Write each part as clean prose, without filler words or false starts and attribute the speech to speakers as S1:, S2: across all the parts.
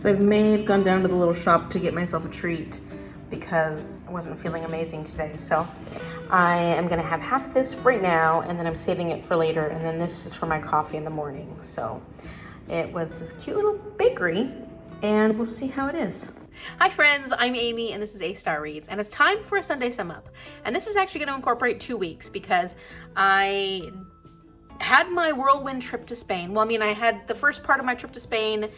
S1: So I may have gone down to the little shop to get myself a treat because I wasn't feeling amazing today. So I am gonna have half of this right now, and then I'm saving it for later, and then this is for my coffee in the morning. So it was this cute little bakery, and we'll see how it is. Hi friends, I'm Amy and this is A-Star Reads, and it's time for a Sunday sum up. And this is actually going to incorporate 2 weeks because I had my whirlwind trip to Spain. Well, I mean, I had the first part of my trip to Spain,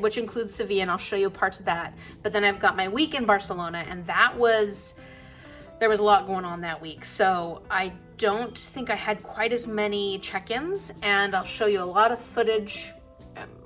S1: which includes Sevilla, and I'll show you parts of that. But then I've got my week in Barcelona, and there was a lot going on that week. So I don't think I had quite as many check-ins, and I'll show you a lot of footage.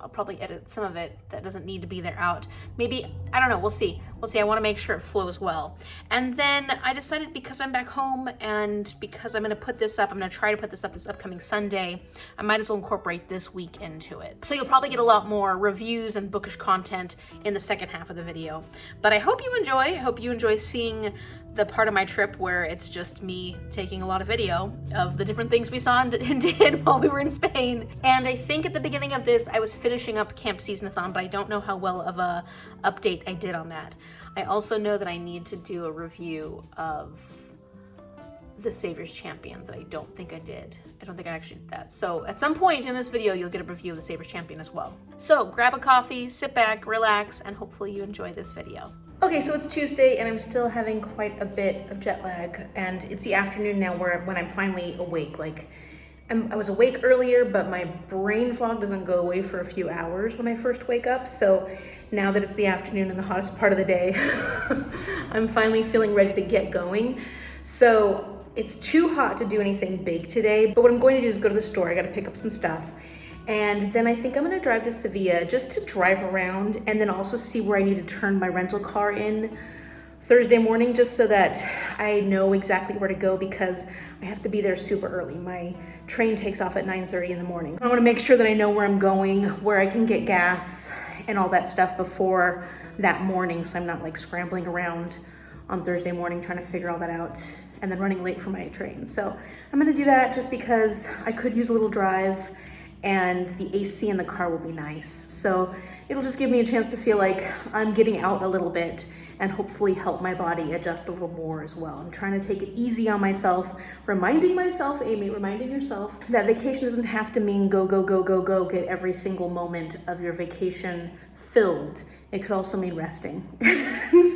S1: I'll probably edit some of it that doesn't need to be there out. Maybe, I don't know, we'll see. I want to make sure it flows well. And then I decided, because I'm back home and because I'm going to put this up, I'm going to try to put this up this upcoming Sunday, I might as well incorporate this week into it. So you'll probably get a lot more reviews and bookish content in the second half of the video. But I hope you enjoy. I hope you enjoy seeing the part of my trip where it's just me taking a lot of video of the different things we saw and did while we were in Spain. And I think at the beginning of this, I was finishing up Camp Seasonathon, but I don't know how well of a update I did on that. I also know that I need to do a review of the Savior's Champion that I don't think I did. I don't think I actually did that. So at some point in this video, you'll get a review of the Savior's Champion as well. So grab a coffee, sit back, relax, and hopefully you enjoy this video. Okay, so it's Tuesday and I'm still having quite a bit of jet lag, and it's the afternoon now when I'm finally awake. Like, I was awake earlier, but my brain fog doesn't go away for a few hours when I first wake up. So now that it's the afternoon and the hottest part of the day, I'm finally feeling ready to get going. So it's too hot to do anything big today, but what I'm going to do is go to the store. I got to pick up some stuff. And then I think I'm gonna drive to Sevilla just to drive around, and then also see where I need to turn my rental car in Thursday morning, just so that I know exactly where to go, because I have to be there super early. My train takes off at 9:30 in the morning. I wanna make sure that I know where I'm going, where I can get gas and all that stuff before that morning, so I'm not like scrambling around on Thursday morning trying to figure all that out and then running late for my train. So I'm gonna do that just because I could use a little drive, and the AC in the car will be nice. So it'll just give me a chance to feel like I'm getting out a little bit and hopefully help my body adjust a little more as well. I'm trying to take it easy on myself, reminding myself, Amy, reminding yourself that vacation doesn't have to mean go, go, go, go, go, get every single moment of your vacation filled. It could also mean resting.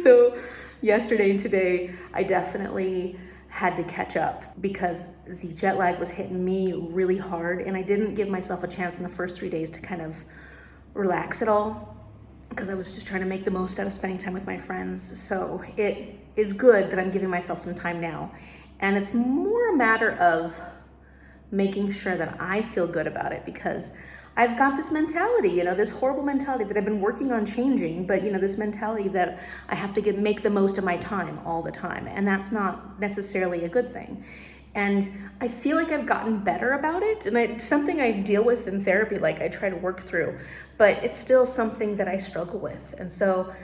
S1: So yesterday and today, I definitely had to catch up because the jet lag was hitting me really hard, and I didn't give myself a chance in the first 3 days to kind of relax at all because I was just trying to make the most out of spending time with my friends. So it is good that I'm giving myself some time now, and it's more a matter of making sure that I feel good about it, because I've got this mentality, you know, this horrible mentality that I've been working on changing, but you know, this mentality that I have to make the most of my time all the time, and that's not necessarily a good thing. And I feel like I've gotten better about it, and it's something I deal with in therapy, like I try to work through, but it's still something that I struggle with. And so,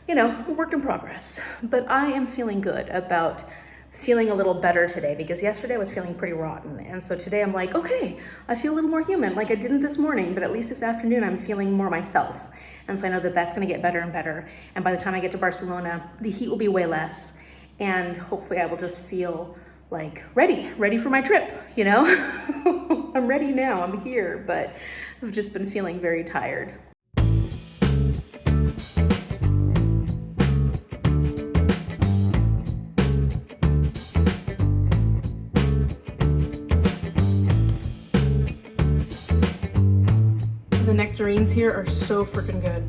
S1: you know, work in progress. But I am feeling good about feeling a little better today, because yesterday I was feeling pretty rotten. And so today I'm like, okay, I feel a little more human, like I didn't this morning, but at least this afternoon I'm feeling more myself. And so I know that that's gonna get better and better. And by the time I get to Barcelona, the heat will be way less. And hopefully I will just feel like ready for my trip, you know? I'm ready now, I'm here, but I've just been feeling very tired. The nectarines here are so freaking good.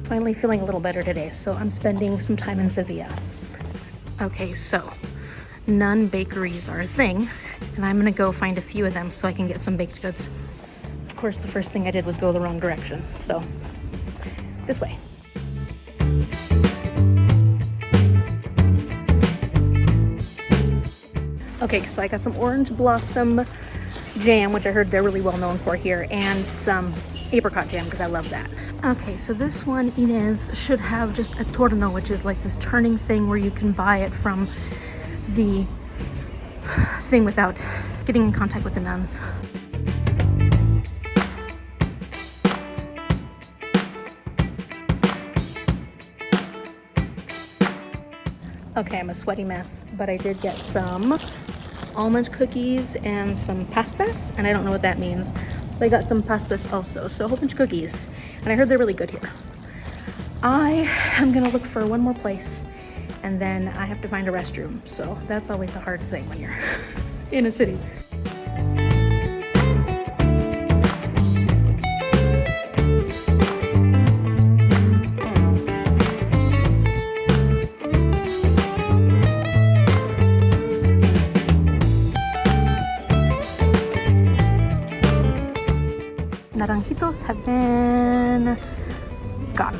S1: Finally feeling a little better today, so I'm spending some time in Sevilla. Okay, so none bakeries are a thing, and I'm gonna go find a few of them so I can get some baked goods. Of course, the first thing I did was go the wrong direction, so this way. Okay, so I got some orange blossom jam, which I heard they're really well known for here, and some apricot jam because I love that. Okay, so this one, Inez, should have just a torno, which is like this turning thing where you can buy it from the thing without getting in contact with the nuns. Okay, I'm a sweaty mess, but I did get some almond cookies and some pastas, and I don't know what that means. But I got some pastas also, so a whole bunch of cookies, and I heard they're really good here. I am gonna look for one more place, and then I have to find a restroom, so that's always a hard thing when you're in a city. Naranjitos have been gone.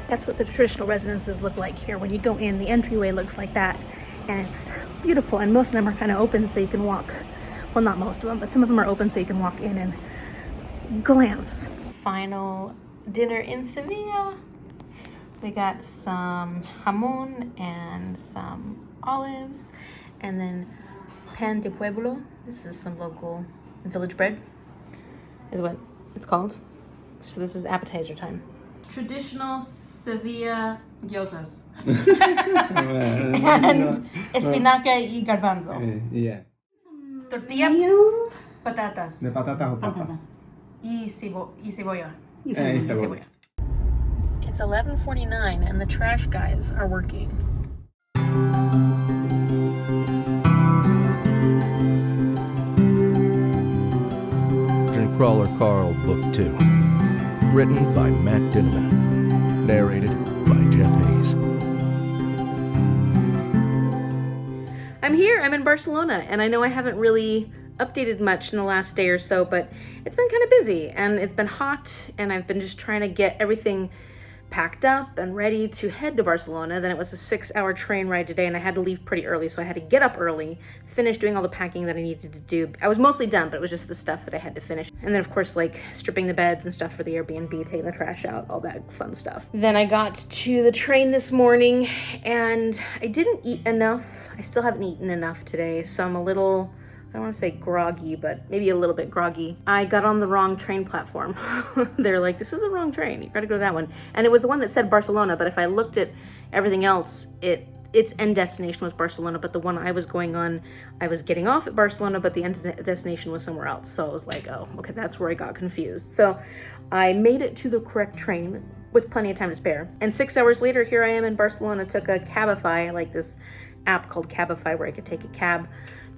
S1: That's what the traditional residences look like here. When you go in, the entryway looks like that, and it's beautiful, and most of them are kind of open so you can walk. Well, not most of them, but some of them are open so you can walk in and glance. Final dinner in Sevilla. We got some jamon and some olives, and then pan de pueblo. This is some local village bread, is what it's called. So this is appetizer time. Traditional Sevilla gyozas. And espinaca y garbanzo.
S2: Yeah.
S1: Tortilla, patatas.
S2: De patatas o papas.
S1: Y cebolla.
S2: Y cebolla.
S1: It's 11:49 and the trash guys are working.
S3: Dungeon Crawler Carl, Book 2. Written by Matt Dinneman. Narrated by Jeff Hayes.
S1: I'm here, I'm in Barcelona, and I know I haven't really updated much in the last day or so, but it's been kind of busy, and it's been hot, and I've been just trying to get everything packed up and ready to head to Barcelona. Then it was a 6-hour train ride today, and I had to leave pretty early, so I had to get up early, finish doing all the packing that I needed to do. I was mostly done, but it was just the stuff that I had to finish. And then, of course, like stripping the beds and stuff for the Airbnb, taking the trash out, all that fun stuff. Then I got to the train this morning, and I didn't eat enough. I still haven't eaten enough today, so I'm a little, I don't want to say groggy, but maybe a little bit groggy. I got on the wrong train platform. They're like, this is the wrong train. You gotta go to that one. And it was the one that said Barcelona, but if I looked at everything else, its end destination was Barcelona, but the one I was going on, I was getting off at Barcelona, but the end destination was somewhere else. So I was like, oh, okay, that's where I got confused. So I made it to the correct train with plenty of time to spare. And 6 hours later, here I am in Barcelona, took a Cabify, like this app called Cabify where I could take a cab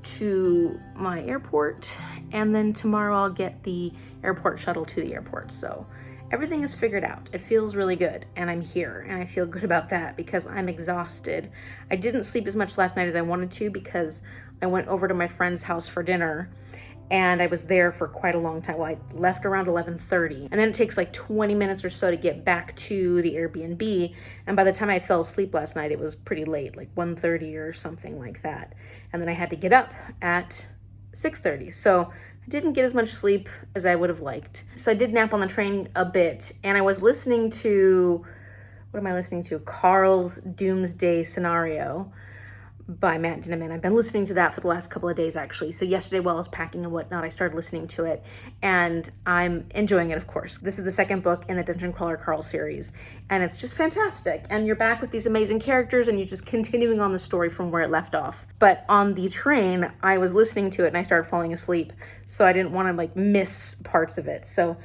S1: to my airport, and then tomorrow I'll get the airport shuttle to the airport. So everything is figured out. It feels really good, and I'm here, and I feel good about that because I'm exhausted. I didn't sleep as much last night as I wanted to because I went over to my friend's house for dinner, and I was there for quite a long time. Well, I left around 11:30, and then it takes like 20 minutes or so to get back to the Airbnb, and by the time I fell asleep last night, it was pretty late, like 1:30 or something like that. And then I had to get up at 6:30, so I didn't get as much sleep as I would have liked. So I did nap on the train a bit, and I was listening to, what am I listening to? Carl's Doomsday Scenario by Matt Dinneman. I've been listening to that for the last couple of days, actually. So yesterday while I was packing and whatnot, I started listening to it, and I'm enjoying it, of course. This is the second book in the Dungeon Crawler Carl series, and it's just fantastic. And you're back with these amazing characters, and you're just continuing on the story from where it left off. But on the train, I was listening to it, and I started falling asleep, so I didn't want to, like, miss parts of it. So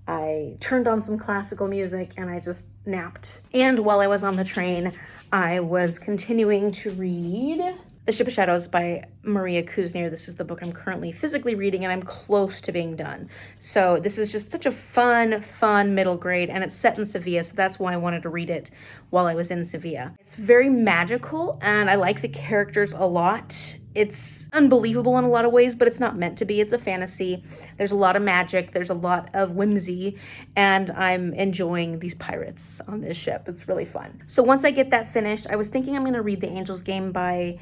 S1: I turned on some classical music, and I just napped. And while I was on the train, I was continuing to read The Ship of Shadows by Maria Kuzniar. This is the book I'm currently physically reading, and I'm close to being done. So this is just such a fun middle grade, and it's set in Sevilla, so that's why I wanted to read it while I was in Sevilla. It's very magical, and I like the characters a lot. It's unbelievable in a lot of ways, but it's not meant to be. It's a fantasy. There's a lot of magic. There's a lot of whimsy, and I'm enjoying these pirates on this ship. It's really fun. So once I get that finished, I was thinking I'm going to read The Angel's Game by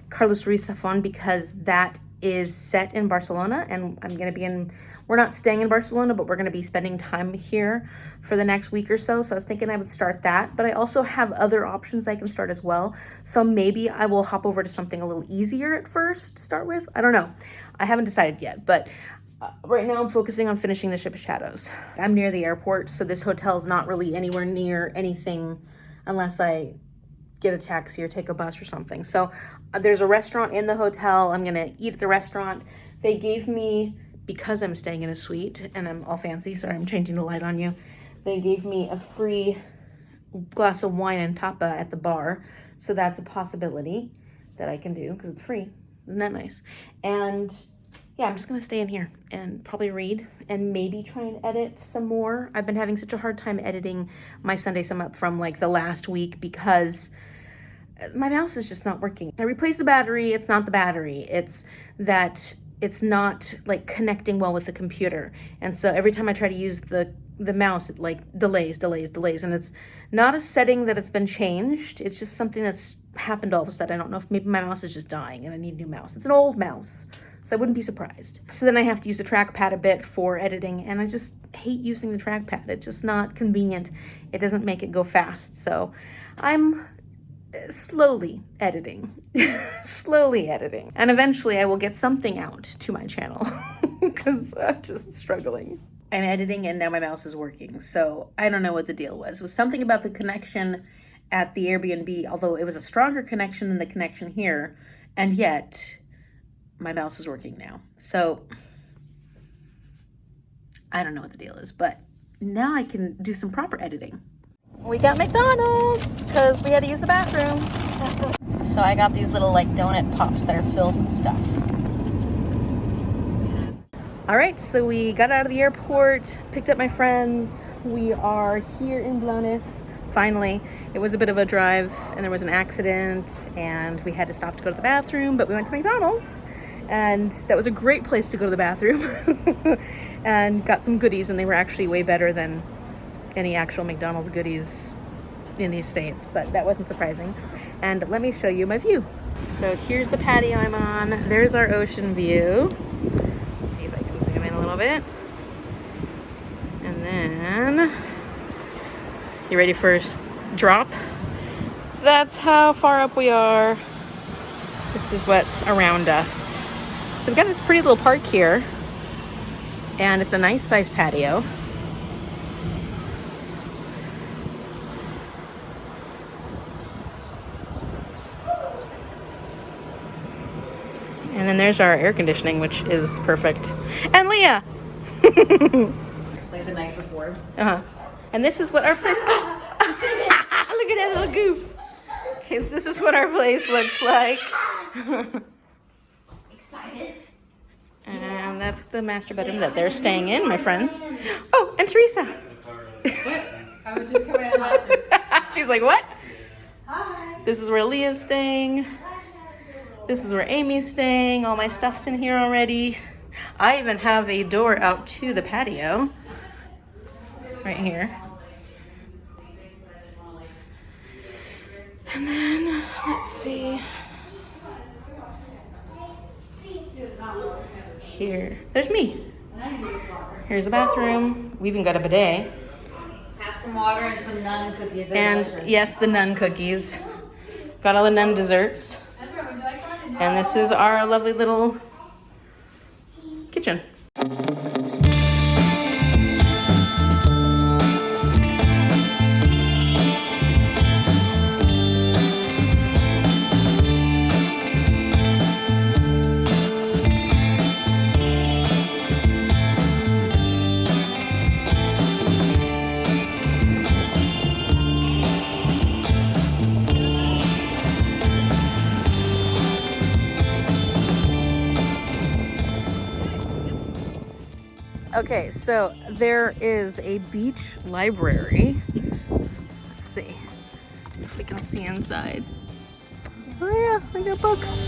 S1: Carlos Ruiz Zafón because that is set in Barcelona, and I'm going to be we're not staying in Barcelona, but we're going to be spending time here for the next week or so. So I was thinking I would start that, but I also have other options I can start as well. So maybe I will hop over to something a little easier at first to start with. I don't know. I haven't decided yet, but Right now I'm focusing on finishing the Ship of Shadows. I'm near the airport, so this hotel's not really anywhere near anything unless I get a taxi or take a bus or something. So there's a restaurant in the hotel. I'm gonna eat at the restaurant. They gave me, because I'm staying in a suite and I'm all fancy, sorry, I'm changing the light on you. They gave me a free glass of wine and tapa at the bar. So that's a possibility that I can do because it's free. Isn't that nice? And yeah, I'm just gonna stay in here and probably read and maybe try and edit some more. I've been having such a hard time editing my Sunday sum up from like the last week because my mouse is just not working. I replaced the battery, it's not the battery. It's that it's not like connecting well with the computer. And so every time I try to use the mouse, it like delays. And it's not a setting that it's been changed. It's just something that's happened all of a sudden. I don't know if maybe my mouse is just dying and I need a new mouse. It's an old mouse, so I wouldn't be surprised. So then I have to use the trackpad a bit for editing, and I just hate using the trackpad. It's just not convenient. It doesn't make it go fast. So I'm slowly editing, and eventually I will get something out to my channel because I'm just struggling. I'm editing and now my mouse is working, so I don't know what the deal was. It was something about the connection at the Airbnb, although it was a stronger connection than the connection here, and yet my mouse is working now. So I don't know what the deal is, but now I can do some proper editing. We got McDonald's because we had to use the bathroom. So I got these little like donut pops that are filled with stuff. All right, so we got out of the airport, picked up my friends. We are here in Blonis, finally. It was a bit of a drive and there was an accident and we had to stop to go to the bathroom, but we went to McDonald's and that was a great place to go to the bathroom and got some goodies, and they were actually way better than any actual McDonald's goodies in the States, but that wasn't surprising. And let me show you my view. So here's the patio I'm on. There's our ocean view. Let's see if I can zoom in a little bit. And then, you ready for a drop? That's how far up we are. This is what's around us. So we've got this pretty little park here, and it's a nice size patio. And then there's our air conditioning, which is perfect. And Leah!
S2: Like the night before.
S1: Uh-huh. And this is what our place... Look at that little goof. Okay, this is what our place looks like.
S2: Excited?
S1: And that's the master bedroom that they're staying in, my friends. Oh, and Teresa.
S2: What? I was just coming out of the bathroom.
S1: She's like, what?
S2: Hi.
S1: This is where Leah's staying. This is where Amy's staying. All my stuff's in here already. I even have a door out to the patio. Right here. And then, let's see. Here. There's me. Here's the bathroom. We even got a bidet.
S2: Have some water and some nun cookies.
S1: And yes, the nun cookies. Got all the nun desserts. And this is our lovely little kitchen. Okay, so there is a beach library. Let's see if we can see inside. Oh yeah, we got books.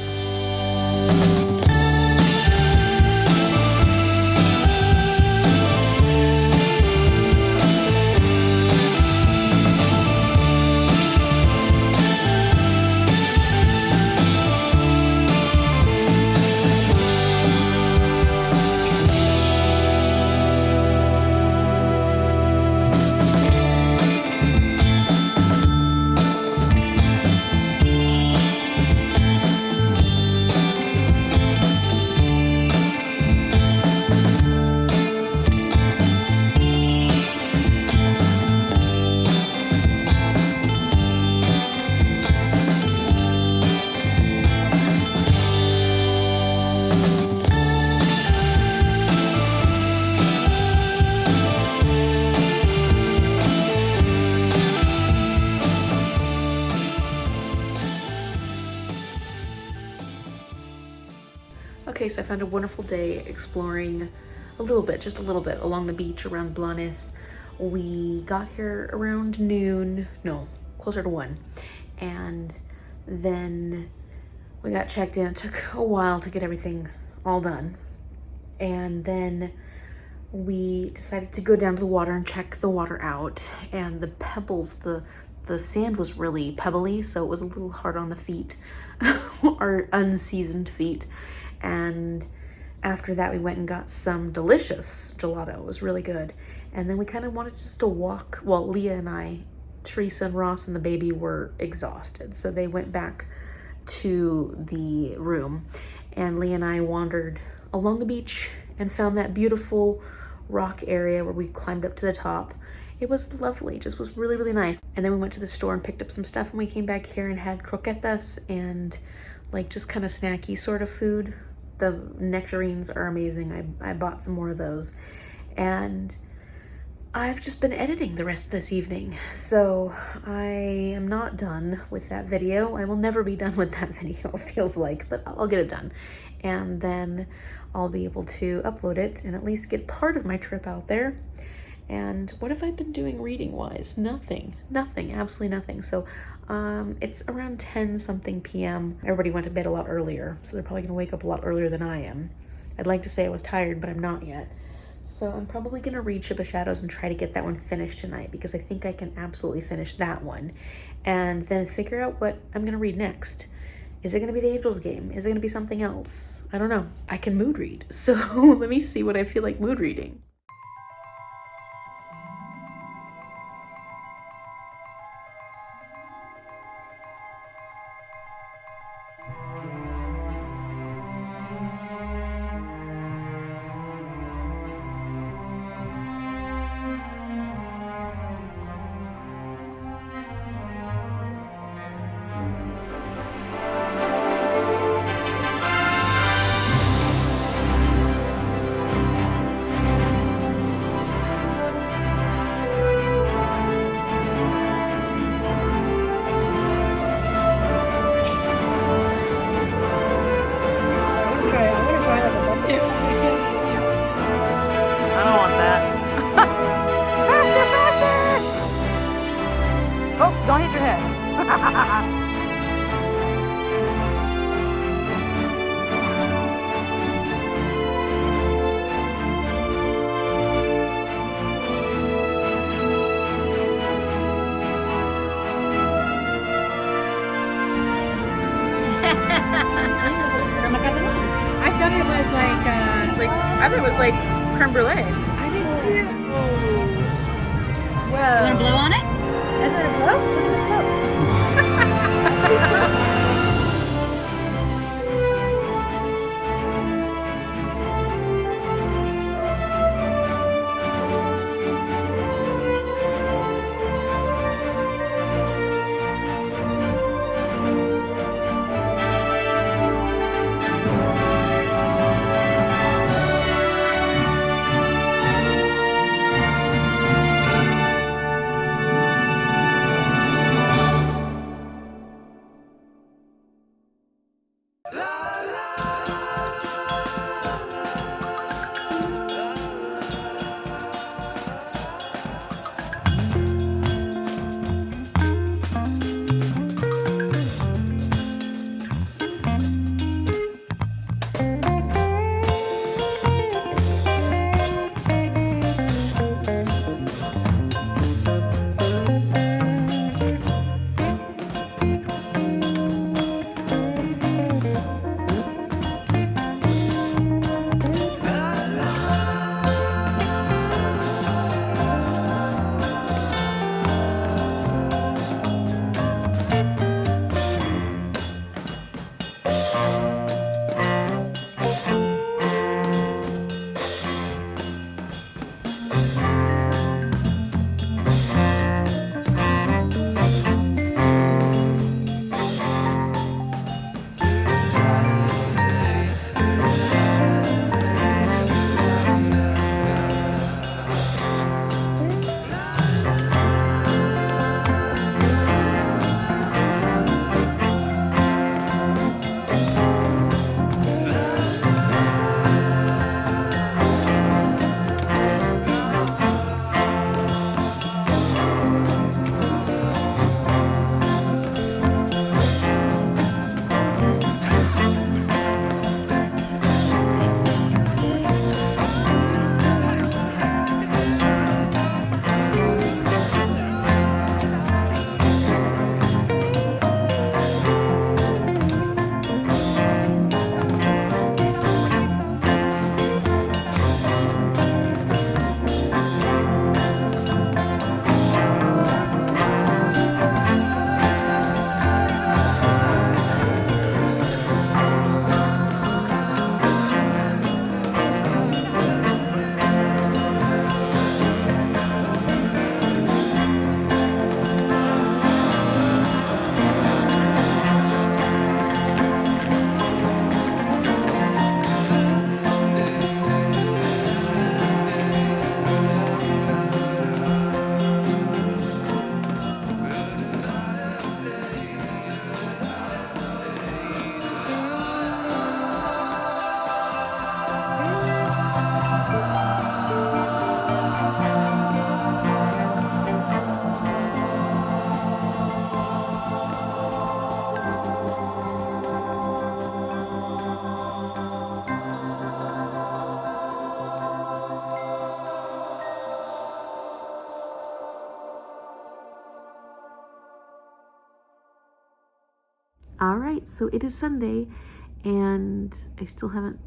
S1: case, I found a wonderful day exploring a little bit, just a little bit, along the beach around Blanes. We got here around noon, no, closer to 1. And then we got checked in. It took a while to get everything all done. And then we decided to go down to the water and check the water out. And the pebbles, the sand was really pebbly, so it was a little hard on the feet, our unseasoned feet. And after that, we went and got some delicious gelato. It was really good. And then we kind of wanted just to walk. Well, Leah and I, Teresa and Ross and the baby were exhausted, so they went back to the room. And Leah and I wandered along the beach and found that beautiful rock area where we climbed up to the top. It was lovely, just was really, really nice. And then we went to the store and picked up some stuff, and we came back here and had croquetas and like just kind of snacky sort of food. The nectarines are amazing. I bought some more of those. And I've just been editing the rest of this evening. So I am not done with that video. I will never be done with that video, it feels like, but I'll get it done. And then I'll be able to upload it and at least get part of my trip out there. And what have I been doing reading wise? Nothing, absolutely nothing. So it's around 10 something p.m. Everybody went to bed a lot earlier, so they're probably gonna wake up a lot earlier than I am. I'd like to say I was tired, but I'm not yet. So I'm probably gonna read Ship of Shadows and try to get that one finished tonight, because I think I can absolutely finish that one. And then figure out what I'm gonna read next. Is it gonna be the Angels Game? Is it gonna be something else? I don't know. I can mood read, so let me see what I feel like mood reading.
S2: Don't hit your head. I thought it was
S1: I thought it was like creme brulee.
S2: I didn't see it.
S4: You want to blow on it?
S2: Is it a blow? Look at the smoke.
S1: All right, so it is Sunday, and I still haven't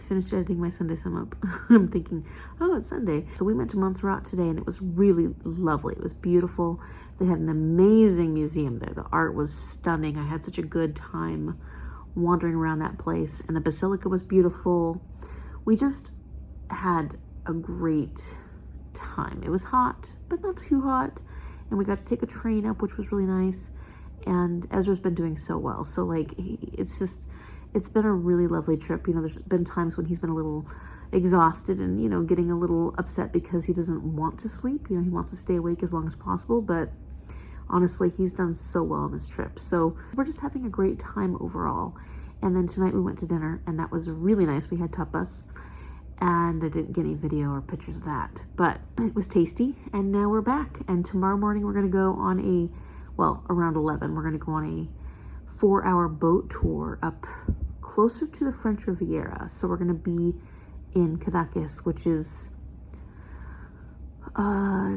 S1: finished editing my Sunday sum up. I'm thinking, oh, it's Sunday. So we went to Montserrat today, and it was really lovely. It was beautiful. They had an amazing museum there. The art was stunning. I had such a good time wandering around that place, and the basilica was beautiful. We just had a great time. It was hot, but not too hot, and we got to take a train up, which was really nice. And Ezra's been doing so well. So like, it's been a really lovely trip. You know, there's been times when he's been a little exhausted and, you know, getting a little upset because he doesn't want to sleep. You know, he wants to stay awake as long as possible, but honestly, he's done so well on this trip. So we're just having a great time overall. And then tonight we went to dinner, and that was really nice. We had tapas, and I didn't get any video or pictures of that, but it was tasty. And now we're back. And tomorrow morning we're going to go on around 11, we're going to go on a 4-hour boat tour up closer to the French Riviera. So we're going to be in Cadaqués, which is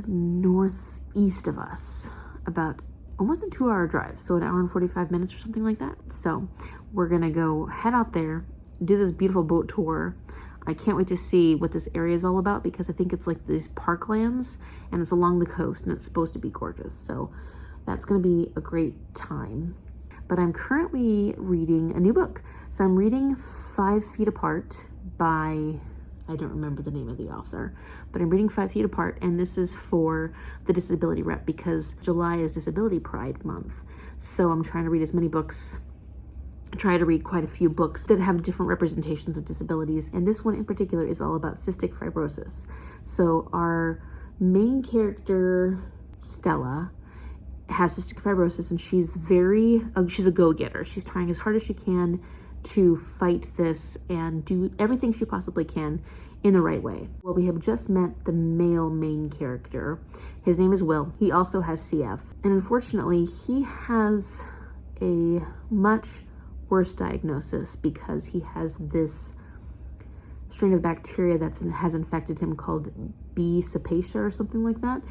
S1: northeast of us, about almost a 2-hour drive, so an hour and 45 minutes or something like that. So we're going to go head out there, do this beautiful boat tour. I can't wait to see what this area is all about, because I think it's like these parklands, and it's along the coast, and it's supposed to be gorgeous. So that's going to be a great time. But I'm currently reading a new book. So I'm reading 5 Feet Apart by, I don't remember the name of the author, but I'm reading 5 Feet Apart, and this is for the disability rep, because July is Disability Pride Month. So I'm trying to read as many books, try to read quite a few books that have different representations of disabilities. And this one in particular is all about cystic fibrosis. So our main character, Stella, has cystic fibrosis, and she's a go-getter. She's trying as hard as she can to fight this and do everything she possibly can in the right way. Well, we have just met the male main character. His name is Will. He also has CF, and unfortunately he has a much worse diagnosis because he has this strain of bacteria that has infected him called B. cepacia or something like that,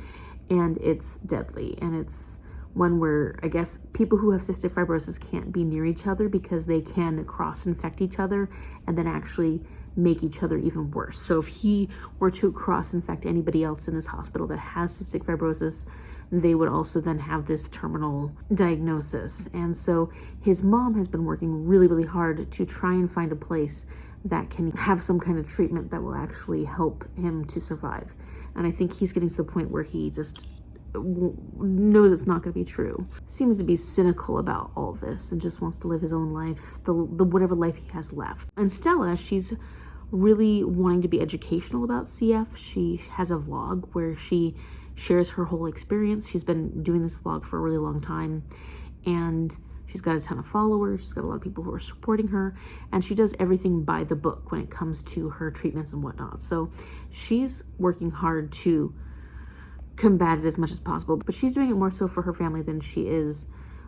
S1: and it's deadly. And it's one where I guess people who have cystic fibrosis can't be near each other because they can cross-infect each other and then actually make each other even worse. So if he were to cross-infect anybody else in his hospital that has cystic fibrosis, they would also then have this terminal diagnosis. And so his mom has been working really, really hard to try and find a place that can have some kind of treatment that will actually help him to survive. And I think he's getting to the point where he just knows it's not going to be true. Seems to be cynical about all this and just wants to live his own life, the whatever life he has left. And Stella, she's really wanting to be educational about CF. She has a vlog where she shares her whole experience. She's been doing this vlog for a really long time, and she's got a ton of followers. She's got a lot of people who are supporting her, and she does everything by the book when it comes to her treatments and whatnot. So she's working hard to combat it as much as possible, but she's doing it more so for her family than she is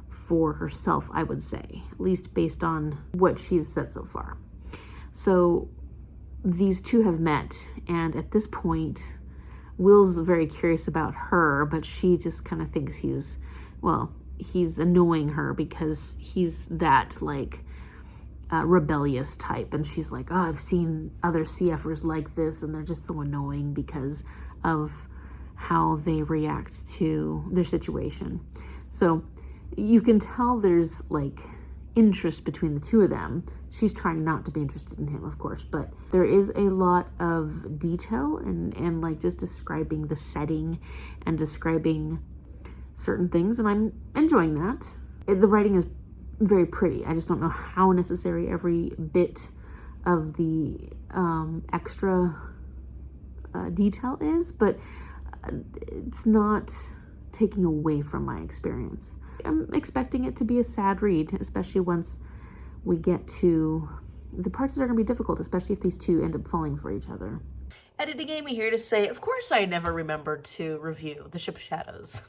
S1: for herself, I would say, at least based on what she's said so far. So these two have met, and at this point Will's very curious about her, but she just kind of thinks he's annoying her because he's that like rebellious type, and she's like, oh, I've seen other CFers like this, and they're just so annoying because of how they react to their situation. So you can tell there's like interest between the two of them. She's trying not to be interested in him, of course, but there is a lot of detail and like just describing the setting and describing certain things, and I'm enjoying that. The writing is very pretty. I just don't know how necessary every bit of the extra detail is, but it's not taking away from my experience. I'm expecting it to be a sad read, especially once we get to the parts that are going to be difficult, especially if these two end up falling for each other. Editing Amy here to say, of course I never remembered to review The Ship of Shadows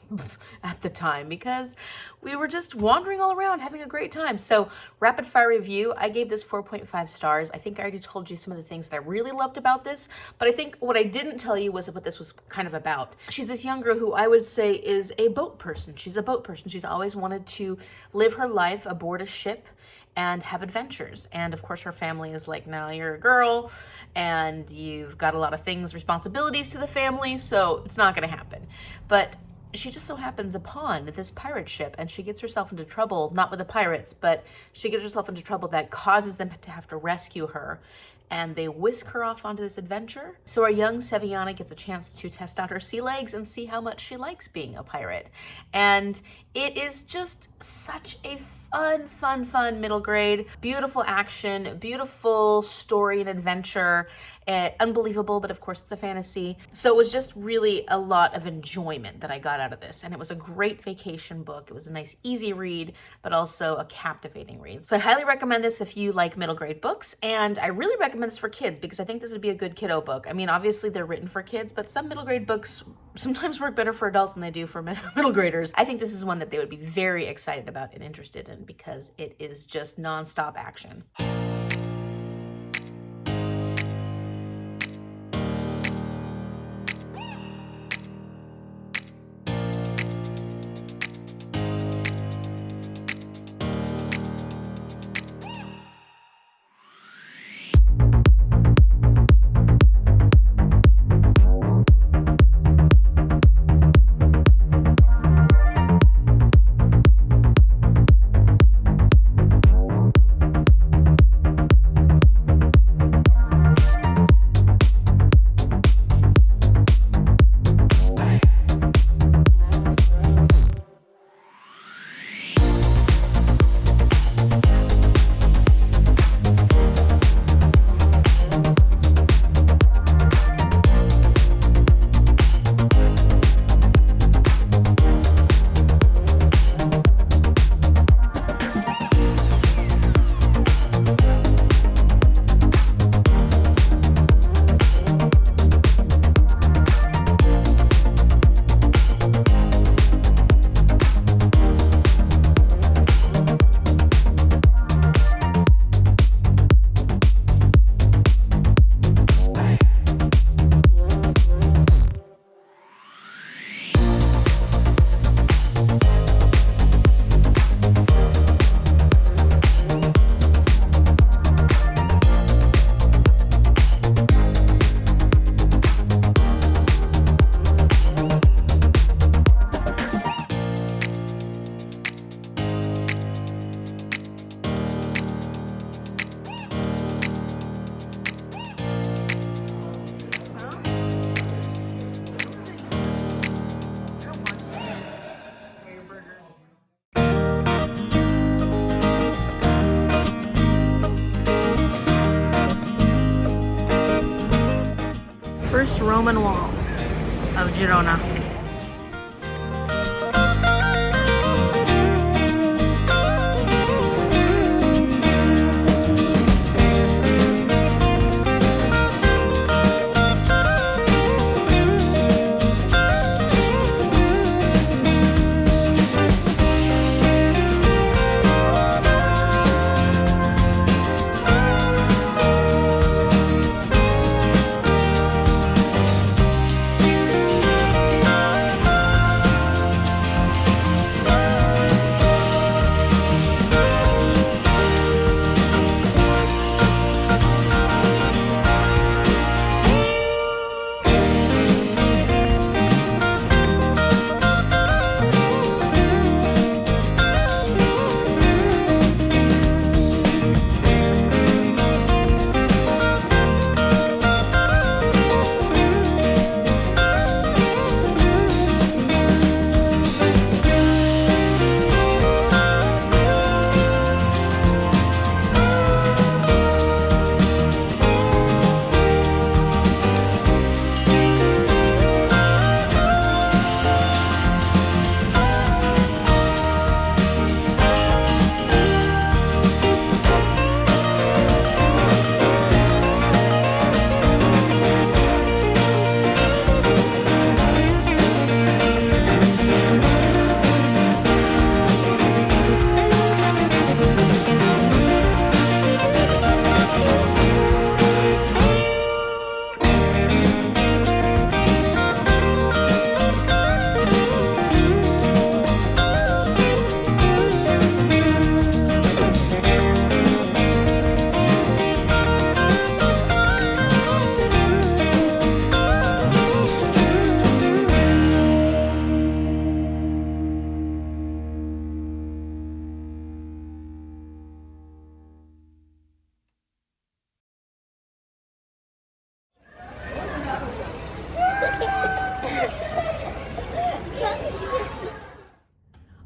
S1: at the time because we were just wandering all around having a great time. So rapid fire review, I gave this 4.5 stars. I think I already told you some of the things that I really loved about this, but I think what I didn't tell you was what this was kind of about. She's this young girl who I would say is a boat person. She's a boat person. She's always wanted to live her life aboard a ship and have adventures. And of course her family is like, no, you're a girl and you've got a lot of things, responsibilities to the family, so it's not gonna happen. But she just so happens upon this pirate ship and she gets herself into trouble, not with the pirates, but she gets herself into trouble that causes them to have to rescue her. And they whisk her off onto this adventure. So our young Seviana gets a chance to test out her sea legs and see how much she likes being a pirate. And it is just such a fun middle grade, beautiful action, beautiful story and adventure, unbelievable, but of course it's a fantasy. So it was just really a lot of enjoyment that I got out of this. And it was a great vacation book. It was a nice, easy read, but also a captivating read. So I highly recommend this if you like middle grade books. And I really recommend this for kids because I think this would be a good kiddo book. I mean, obviously they're written for kids, but some middle grade books sometimes work better for adults than they do for middle graders. I think this is one that they would be very excited about and interested in because it is just nonstop action. First Roman walls of Girona.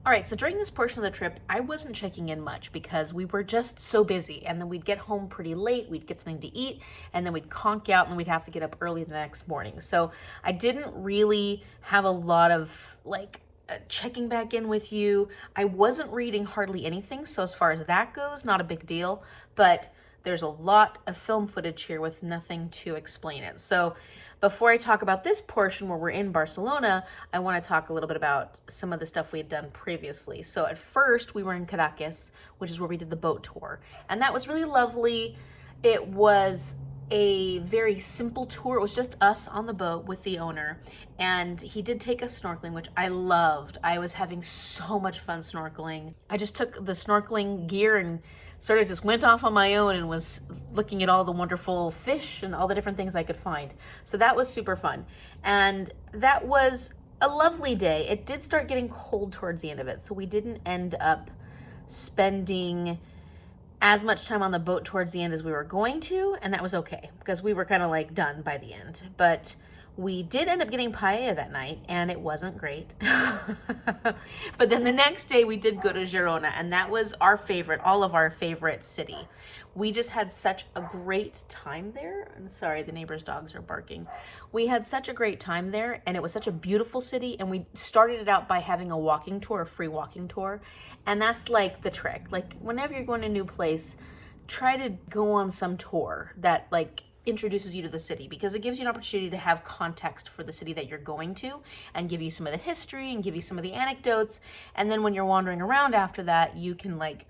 S1: All right, so during this portion of the trip, I wasn't checking in much because we were just so busy, and then we'd get home pretty late, we'd get something to eat, and then we'd conk out, and then we'd have to get up early the next morning. So I didn't really have a lot of like checking back in with you. I wasn't reading hardly anything, so as far as that goes, not a big deal, but there's a lot of film footage here with nothing to explain it. So before I talk about this portion where we're in Barcelona, I want to talk a little bit about some of the stuff we had done previously. So at first we were in Caracas, which is where we did the boat tour. And that was really lovely. It was a very simple tour. It was just us on the boat with the owner. And he did take us snorkeling, which I loved. I was having so much fun snorkeling. I just took the snorkeling gear and sort of just went off on my own and was looking at all the wonderful fish and all the different things I could find. So that was super fun. And that was a lovely day. It did start getting cold towards the end of it, so we didn't end up spending as much time on the boat towards the end as we were going to, and that was okay because we were kind of like done by the end. But we did end up getting paella that night, and it wasn't great. But then the next day we did go to Girona, and that was our favorite, all of our favorite city. We just had such a great time there. I'm sorry, the neighbor's dogs are barking. We had such a great time there, and it was such a beautiful city, and we started it out by having a walking tour, a free walking tour. And that's like the trick. Like whenever you're going to a new place, try to go on some tour that like introduces you to the city, because it gives you an opportunity to have context for the city that you're going to and give you some of the history and give you some of the anecdotes. And then when you're wandering around after that, you can like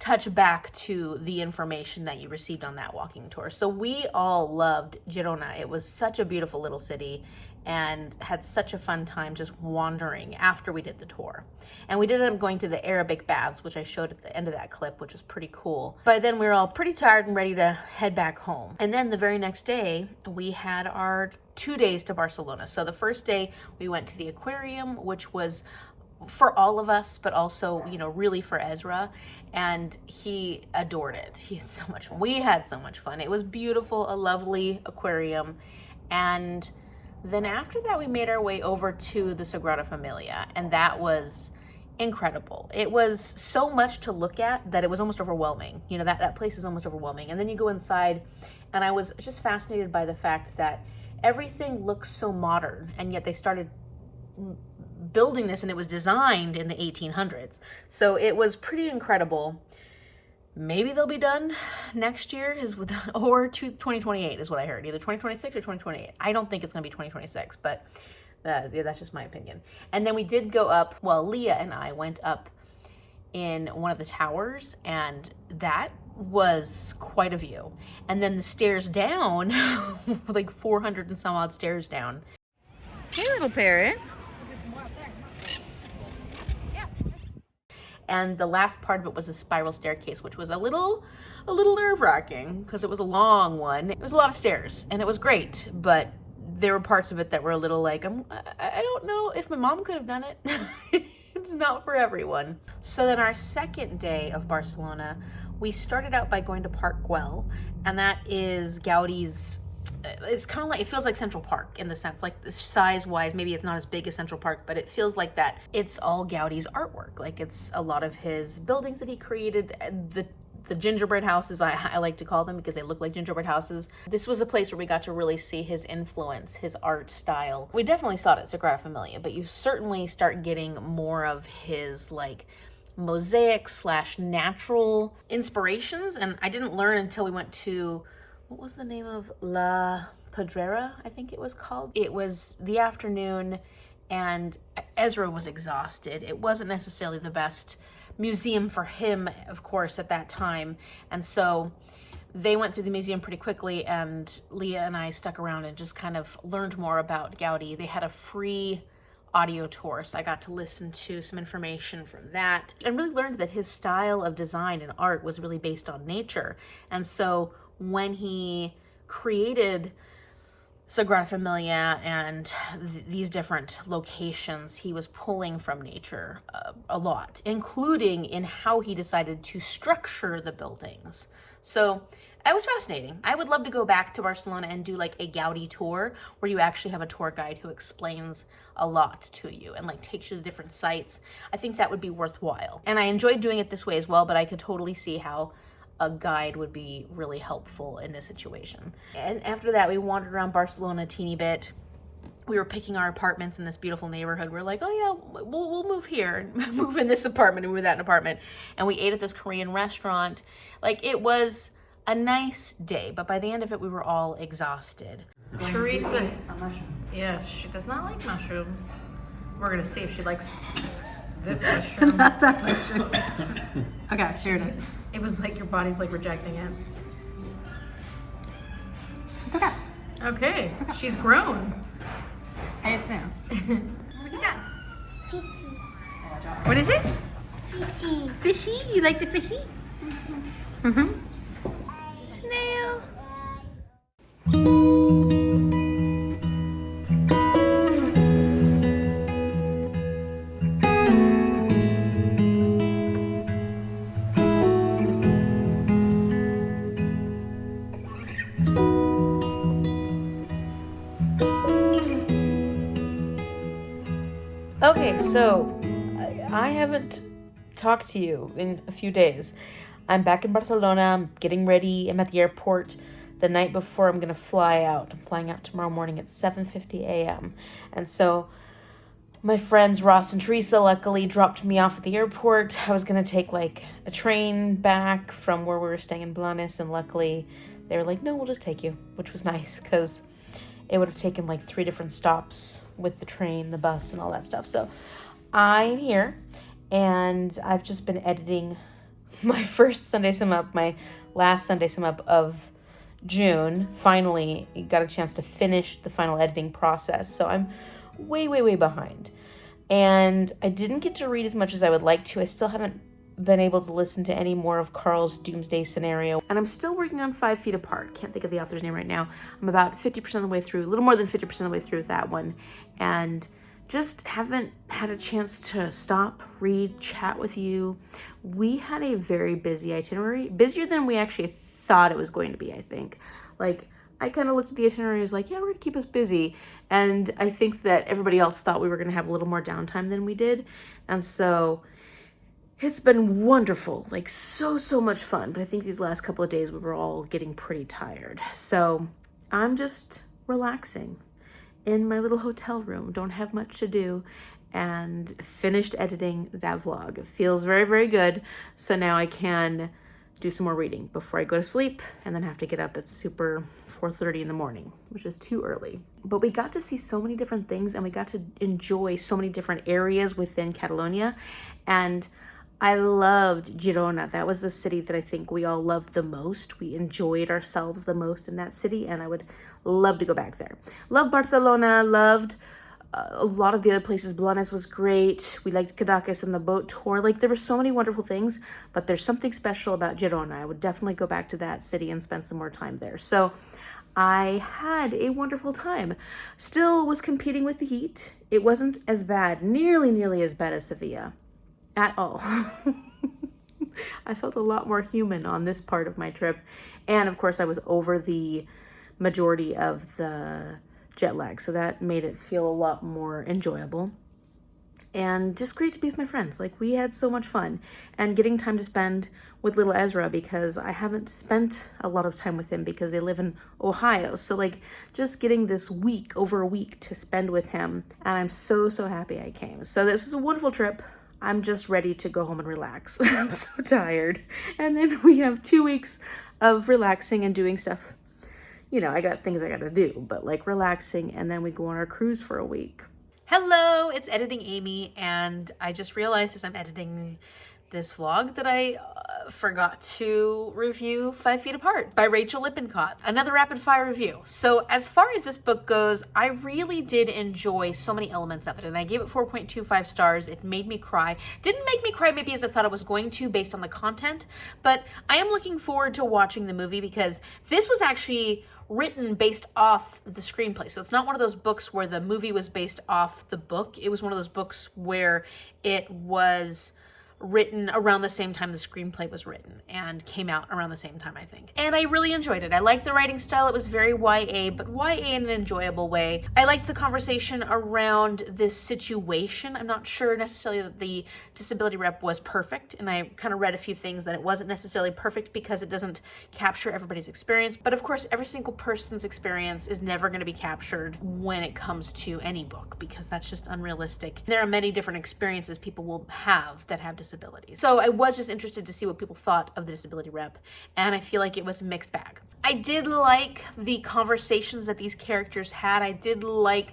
S1: touch back to the information that you received on that walking tour. So we all loved Girona. It was such a beautiful little city and had such a fun time just wandering after we did the tour. And we did end up going to the Arabic baths, which I showed at the end of that clip, which was pretty cool. By then we were all pretty tired and ready to head back home. And then the very next day, we had our 2 days to Barcelona. So the first day we went to the aquarium, which was for all of us, but also, you know, really for Ezra, and he adored it. He had so much fun. We had so much fun. It was beautiful, a lovely aquarium. And then after that, we made our way over to the Sagrada Familia, and that was incredible. It was so much to look at that it was almost overwhelming. You know, that place is almost overwhelming. And then you go inside, and I was just fascinated by the fact that everything looks so modern, and yet they started building this and it was designed in the 1800s. So it was pretty incredible. Maybe they'll be done next year or 2028 is what I heard. Either 2026 or 2028. I don't think it's going to be 2026, but that's just my opinion. And then we did go up, well, Leah and I went up in one of the towers, and that was quite a view. And then the stairs down, like 400 and some odd stairs down.
S2: Hey, little parrot.
S1: And the last part of it was a spiral staircase, which was a little nerve-wracking because it was a long one. It was a lot of stairs, and it was great, but there were parts of it that were a little like, I don't know if my mom could have done it. It's not for everyone. So then our second day of Barcelona, we started out by going to Park Güell, and that is Gaudi's. It's kind of like, it feels like Central Park in the sense, like size-wise, maybe it's not as big as Central Park, but it feels like that. It's all Gaudi's artwork. Like it's a lot of his buildings that he created. The gingerbread houses, I like to call them because they look like gingerbread houses. This was a place where we got to really see his influence, his art style. We definitely saw it at Sagrada Familia, but you certainly start getting more of his like mosaic / natural inspirations. And I didn't learn until we went to, what was the name of La Pedrera, I think it was called. It was the afternoon, and Ezra was exhausted. It wasn't necessarily the best museum for him, of course, at that time. And so they went through the museum pretty quickly, and Leah and I stuck around and just kind of learned more about Gaudi. They had a free audio tour, so I got to listen to some information from that and really learned that his style of design and art was really based on nature. And so when he created Sagrada Familia and these different locations, he was pulling from nature a lot, including in how he decided to structure the buildings. So it was fascinating. I would love to go back to Barcelona and do like a Gaudi tour where you actually have a tour guide who explains a lot to you and like takes you to different sites. I think that would be worthwhile. And I enjoyed doing it this way as well, but I could totally see how a guide would be really helpful in this situation. And after that, we wandered around Barcelona a teeny bit. We were picking our apartments in this beautiful neighborhood. We're like, oh yeah, we'll move here, move in this apartment, and move in that apartment. And we ate at this Korean restaurant. Like, it was a nice day, but by the end of it, we were all exhausted. Teresa, yeah, she does not like mushrooms. We're gonna see if she likes this mushroom.
S2: Not that mushroom. Okay, here it is.
S1: It was like your body's like rejecting it.
S2: It's okay.
S1: Okay, she's grown.
S2: Hey, it's nice.
S1: What is it?
S4: Fishy.
S1: Fishy? You like the fishy? Mm-hmm. Snail. Okay, so I haven't talked to you in a few days. I'm back in Barcelona. I'm getting ready. I'm at the airport the night before I'm going to fly out. I'm flying out tomorrow morning at 7:50 a.m. And so my friends Ross and Teresa luckily dropped me off at the airport. I was going to take like a train back from where we were staying in Blanes, and luckily they were like, no, we'll just take you, which was nice because it would have taken like 3 different stops with the train, the bus, and all that stuff. So I'm here, and I've just been editing my first Sunday Sum Up, my last Sunday Sum Up of June. Finally got a chance to finish the final editing process. So I'm way behind. And I didn't get to read as much as I would like to. I still haven't been able to listen to any more of Carl's Doomsday Scenario. And I'm still working on 5 Feet Apart. Can't think of the author's name right now. I'm about 50% of the way through, a little more than 50% of the way through that one. And just haven't had a chance to stop, read, chat with you. We had a very busy itinerary, busier than we actually thought it was going to be, I think. Like, I kind of looked at the itinerary and was like, yeah, we're gonna keep us busy. And I think that everybody else thought we were gonna have a little more downtime than we did. And so it's been wonderful, like so much fun. But I think these last couple of days we were all getting pretty tired. So I'm just relaxing in my little hotel room, don't have much to do, and finished editing that vlog. It feels very good. So now I can do some more reading before I go to sleep and then have to get up at super 4:30 in the morning, which is too early. But we got to see so many different things, and we got to enjoy so many different areas within Catalonia. And I loved Girona. That was the city that I think we all loved the most. We enjoyed ourselves the most in that city, and I would love to go back there. Loved Barcelona, loved a lot of the other places. Blanes was great. We liked Cadaqués and the boat tour. Like, there were so many wonderful things, but there's something special about Girona. I would definitely go back to that city and spend some more time there. So I had a wonderful time. Still was competing with the heat. It wasn't as bad, nearly as bad as Sevilla at all. I felt a lot more human on this part of my trip. And of course I was over the majority of the jet lag, so that made it feel a lot more enjoyable. And just great to be with my friends. Like, we had so much fun, and getting time to spend with little Ezra, because I haven't spent a lot of time with him because they live in Ohio. So like, just getting this week, over a week to spend with him, and I'm so happy I came. So this was a wonderful trip. I'm just ready to go home and relax. I'm so tired. And then we have 2 weeks of relaxing and doing stuff. You know, I got things I gotta do, but like relaxing, and then we go on our cruise for a week. Hello, it's Editing Amy, and I just realized as I'm editing this vlog that I forgot to review 5 Feet Apart by Rachael Lippincott. Another rapid fire review. So as far as this book goes, I really did enjoy so many elements of it, and I gave it 4.25 stars. It made me cry. Didn't make me cry maybe as I thought it was going to based on the content, but I am looking forward to watching the movie because this was actually written based off the screenplay. So it's not one of those books where the movie was based off the book. It was one of those books where it was written around the same time the screenplay was written and came out around the same time, I think. And I really enjoyed it. I liked the writing style. It was very YA, but YA in an enjoyable way. I liked the conversation around this situation. I'm not sure necessarily that the disability rep was perfect, and I kind of read a few things that it wasn't necessarily perfect because it doesn't capture everybody's experience. But of course, every single person's experience is never going to be captured when it comes to any book, because that's just unrealistic. There are many different experiences people will have that have disabilities. So I was just interested to see what people thought of the disability rep, and I feel like it was a mixed bag. I did like the conversations that these characters had. I did like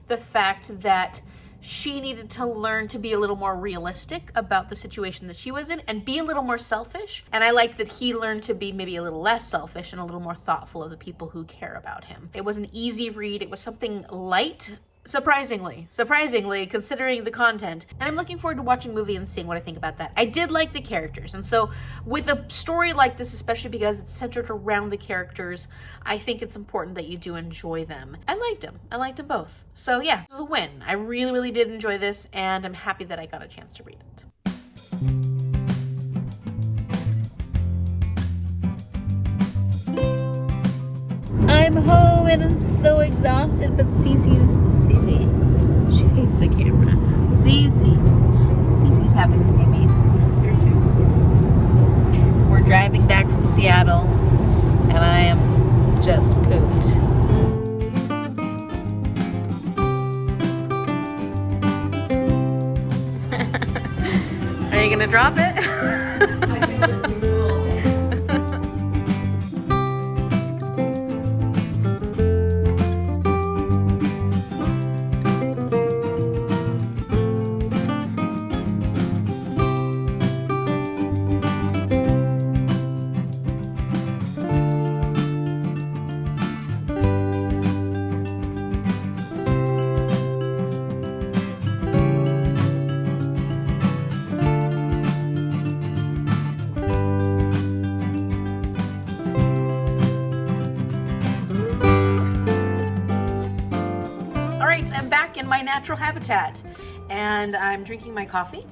S1: the fact that she needed to learn to be a little more realistic about the situation that she was in and be a little more selfish. And I liked that he learned to be maybe a little less selfish and a little more thoughtful of the people who care about him. It was an easy read. It was something light, surprisingly, considering the content. And I'm looking forward to watching the movie and seeing what I think about that. I did like the characters. And so with a story like this, especially because it's centered around the characters, I think it's important that you do enjoy them. I liked them. I liked them both. So yeah, it was a win. I really, really did enjoy this, and I'm happy that I got a chance to read it. I'm home and I'm so exhausted, but Cece's she hates the camera. Cece's happy to see me. Here too. We're driving back from Seattle, and I am just pooped. Are you gonna drop it?
S2: I think it's too cool.
S1: My natural habitat, and I'm drinking my coffee.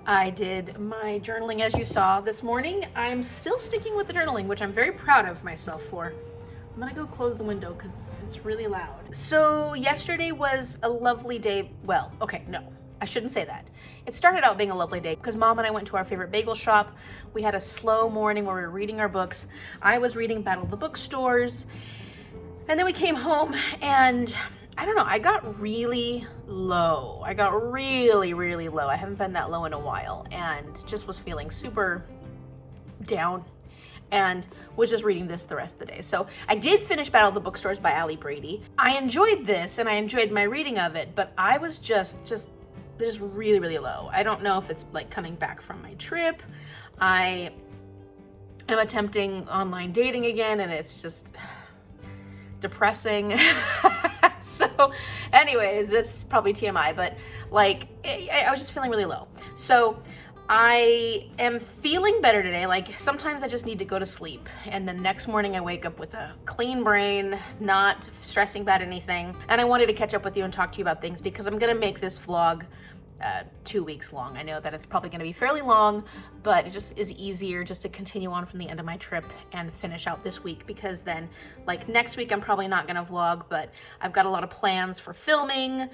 S1: I did my journaling as you saw this morning. I'm still sticking with the journaling, which I'm very proud of myself for. I'm gonna go close the window because it's really loud. So yesterday was a lovely day. Well, okay, no, I shouldn't say that. It started out being a lovely day because Mom and I went to our favorite bagel shop. We had a slow morning where we were reading our books. I was reading Battle of the Bookstores, and then we came home and I don't know, I got really low. I got really, really low. I haven't been that low in a while, and just was feeling super down and was just reading this the rest of the day. So I did finish Battle of the Bookstores by Brady. I enjoyed this and I enjoyed my reading of it, but I was just really, really low. I don't know if it's like coming back from my trip. I am attempting online dating again, and it's just depressing. So anyways, that's probably TMI, but like I was just feeling really low. So I am feeling better today. Like sometimes I just need to go to sleep, and the next morning I wake up with a clean brain, not stressing about anything. And I wanted to catch up with you and talk to you about things because I'm gonna make this vlog 2 weeks long. I know that it's probably going to be fairly long, but it just is easier just to continue on from the end of my trip and finish out this week, because then like next week I'm probably not going to vlog, but I've got a lot of plans for filming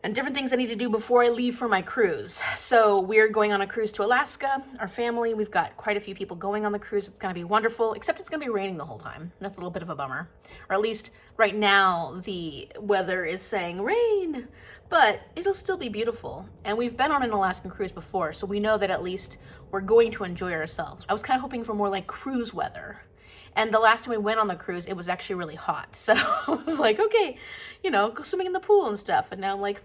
S1: and different things I need to do before I leave for my cruise. So we're going on a cruise to Alaska, our family. We've got quite a few people going on the cruise. It's gonna be wonderful, except it's gonna be raining the whole time. That's a little bit of a bummer. Or at least right now, the weather is saying rain, but it'll still be beautiful. And we've been on an Alaskan cruise before, so we know that at least we're going to enjoy ourselves. I was kind of hoping for more like cruise weather. And the last time we went on the cruise, it was actually really hot. So I was like, okay, you know, go swimming in the pool and stuff. And now I'm like,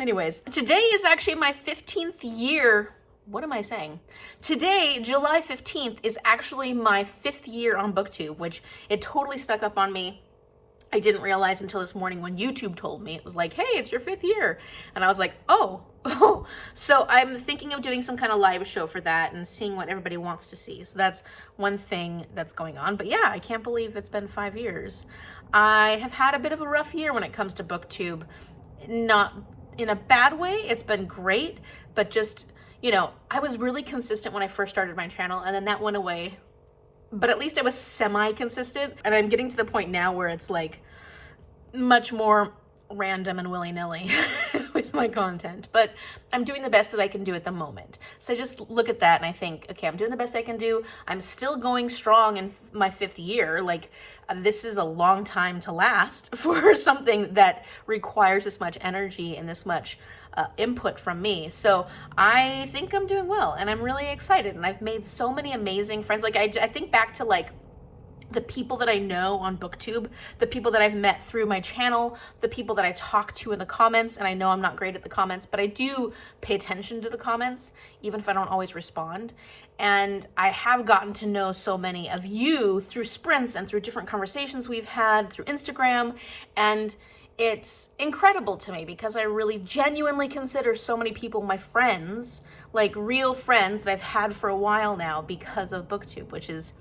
S1: Anyways, today is actually my 15th year. What am I saying? Today, July 15th, is actually my 5th year on BookTube, which it totally stuck up on me. I didn't realize until this morning when YouTube told me. It was like, hey, it's your 5th year. And I was like, oh. So I'm thinking of doing some kind of live show for that and seeing what everybody wants to see. So that's one thing that's going on. But yeah, I can't believe it's been 5 years. I have had a bit of a rough year when it comes to BookTube. Not in a bad way. It's been great, but just, you know, I was really consistent when I first started my channel, and then that went away. But at least I was semi-consistent, and I'm getting to the point now where it's like much more random and willy-nilly with my content, but I'm doing the best that I can do at the moment. So I just look at that and I think, okay, I'm doing the best I can do. I'm still going strong in my 5th year. Like, this is a long time to last for something that requires this much energy and this much input from me. So I think I'm doing well, and I'm really excited, and I've made so many amazing friends. Like, I think back to like the people that I know on BookTube, the people that I've met through my channel, the people that I talk to in the comments, and I know I'm not great at the comments, but I do pay attention to the comments, even if I don't always respond. And I have gotten to know so many of you through sprints and through different conversations we've had through Instagram, and it's incredible to me because I really genuinely consider so many people my friends, like real friends that I've had for a while now because of BookTube,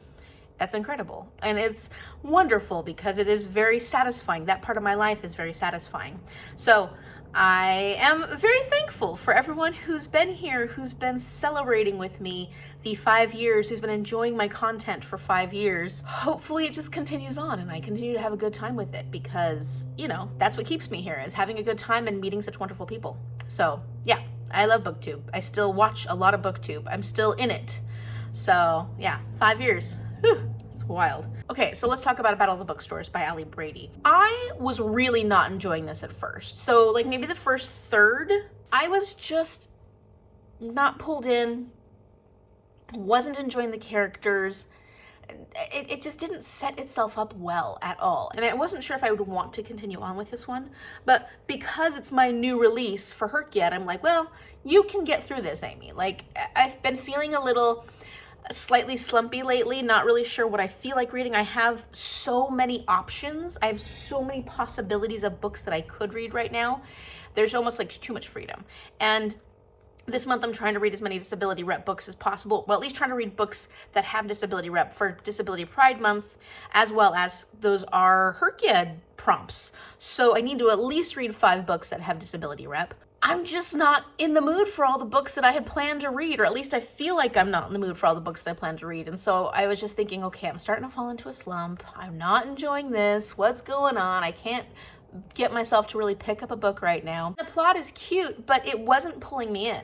S1: that's incredible. And it's wonderful because it is very satisfying. That part of my life is very satisfying. So I am very thankful for everyone who's been here, who's been celebrating with me the 5 years, who's been enjoying my content for 5 years. Hopefully it just continues on and I continue to have a good time with it because, you know, that's what keeps me here, is having a good time and meeting such wonderful people. So yeah, I love BookTube. I still watch a lot of BookTube. I'm still in it. So yeah, 5 years. It's wild. Okay, so let's talk about Battle of the Bookstores by Brady. I was really not enjoying this at first. So like maybe the first third, I was just not pulled in, wasn't enjoying the characters. It just didn't set itself up well at all. And I wasn't sure if I would want to continue on with this one, but because it's my new release for Herkiad, I'm like, well, you can get through this, Amy. Like, I've been feeling a little slightly slumpy lately, not really sure what I feel like reading. I have so many options. I have so many possibilities of books that I could read right now. There's almost like too much freedom. And this month I'm trying to read as many disability rep books as possible. Well, at least trying to read books that have disability rep for Disability Pride Month, as well as those are Herkiad prompts. So I need to at least read 5 books that have disability rep. I'm just not in the mood for all the books that I had planned to read, or at least I feel like I'm not in the mood for all the books that I plan to read. And so I was just thinking, okay, I'm starting to fall into a slump. I'm not enjoying this. What's going on? I can't get myself to really pick up a book right now. The plot is cute, but it wasn't pulling me in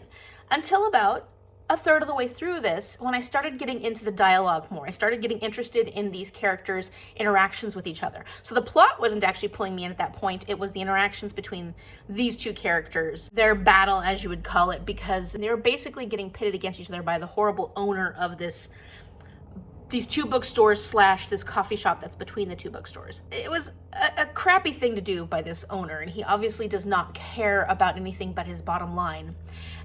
S1: until about a third of the way through this, when I started getting into the dialogue more. I started getting interested in these characters' interactions with each other. So the plot wasn't actually pulling me in at that point. It was the interactions between these two characters, their battle, as you would call it, because they were basically getting pitted against each other by the horrible owner of these 2 bookstores slash this coffee shop that's between the 2 bookstores. It was a crappy thing to do by this owner, and he obviously does not care about anything but his bottom line.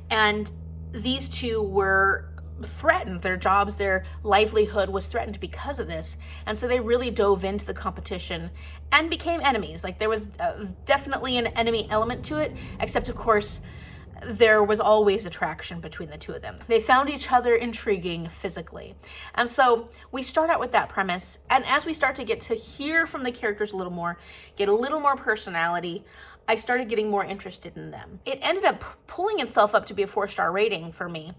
S1: And these 2 were threatened. Their jobs, their livelihood was threatened because of this. And so they really dove into the competition and became enemies. Like, there was definitely an enemy element to it, except of course, there was always attraction between the 2 of them. They found each other intriguing physically. And so we start out with that premise. And as we start to get to hear from the characters a little more, get a little more personality, I started getting more interested in them. It ended up pulling itself up to be a 4-star rating for me.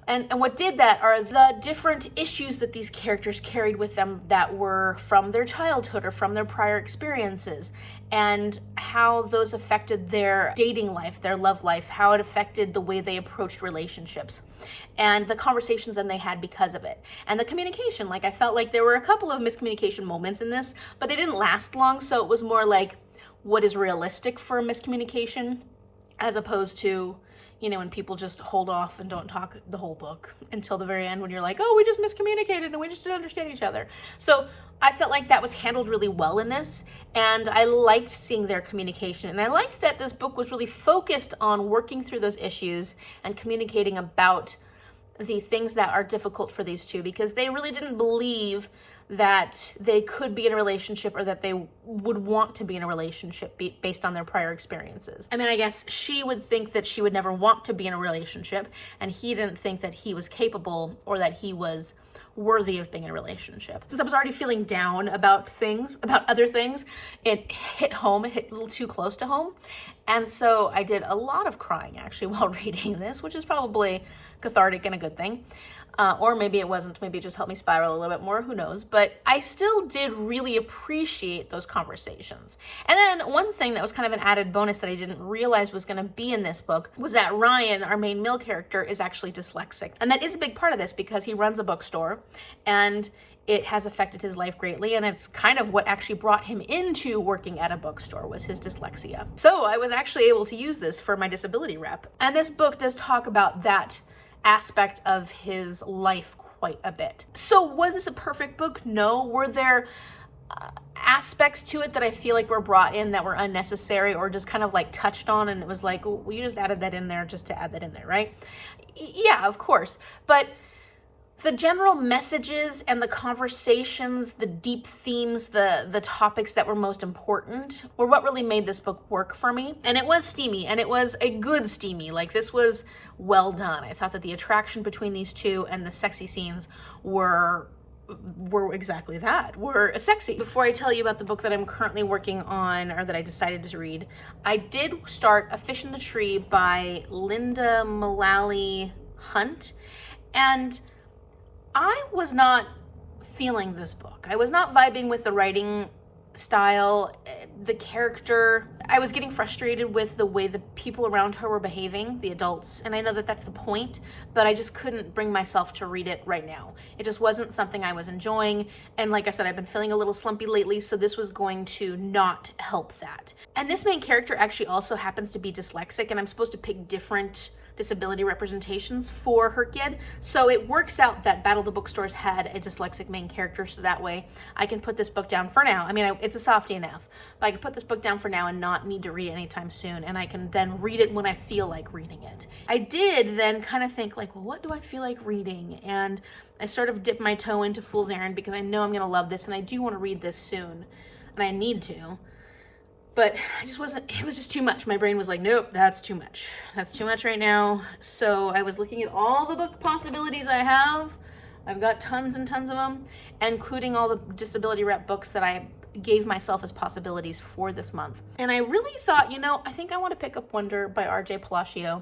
S1: And what did that are the different issues that these characters carried with them that were from their childhood or from their prior experiences, and how those affected their dating life, their love life, how it affected the way they approached relationships, and the conversations that they had because of it. And the communication, like, I felt like there were a couple of miscommunication moments in this, but they didn't last long, so it was more like, what is realistic for miscommunication, as opposed to, you know, when people just hold off and don't talk the whole book until the very end when you're like, oh, we just miscommunicated and we just didn't understand each other. So I felt like that was handled really well in this, and I liked seeing their communication, and I liked that this book was really focused on working through those issues and communicating about the things that are difficult for these 2, because they really didn't believe that they could be in a relationship or that they would want to be in a relationship based on their prior experiences. I mean, I guess she would think that she would never want to be in a relationship, and he didn't think that he was capable or that he was worthy of being in a relationship. Since I was already feeling down about other things, it hit home, it hit a little too close to home. And so I did a lot of crying actually while reading this, which is probably cathartic and a good thing. Or maybe it wasn't, maybe it just helped me spiral a little bit more, who knows. But I still did really appreciate those conversations. And then one thing that was kind of an added bonus that I didn't realize was gonna be in this book was that Ryan, our main male character, is actually dyslexic. And that is a big part of this because he runs a bookstore and it has affected his life greatly, and it's kind of what actually brought him into working at a bookstore was his dyslexia. So I was actually able to use this for my disability rep. And this book does talk about that aspect of his life quite a bit. So was this a perfect book? No. Were there aspects to it that I feel like were brought in that were unnecessary or just kind of like touched on and it was like, well, you just added that in there just to add that in there, right? Yeah, of course. But the general messages and the conversations, the deep themes, the topics that were most important were what really made this book work for me. And it was steamy, and it was a good steamy. Like, this was well done. I thought that the attraction between these two and the sexy scenes were exactly that, were sexy. Before I tell you about the book that I'm currently working on, or that I decided to read, I did start A Fish in the Tree by Linda Mullally Hunt, and I was not feeling this book. I was not vibing with the writing style, the character. I was getting frustrated with the way the people around her were behaving, the adults, and I know that that's the point, but I just couldn't bring myself to read it right now. It just wasn't something I was enjoying, and like I said, I've been feeling a little slumpy lately, so this was going to not help that. And this main character actually also happens to be dyslexic, and I'm supposed to pick different disability representations for her kid. So it works out that Battle of the Bookstores had a dyslexic main character, so that way I can put this book down for now. I mean, it's a softie enough, but I can put this book down for now and not need to read it anytime soon, and I can then read it when I feel like reading it. I did then kind of think like, well, what do I feel like reading? And I sort of dipped my toe into Fool's Errand because I know I'm gonna love this and I do want to read this soon, and I need to. But I just wasn't, it was just too much. My brain was like, nope, that's too much. That's too much right now. So I was looking at all the book possibilities I have. I've got tons and tons of them, including all the disability rep books that I gave myself as possibilities for this month. And I really thought, you know, I think I want to pick up Wonder by RJ Palacio.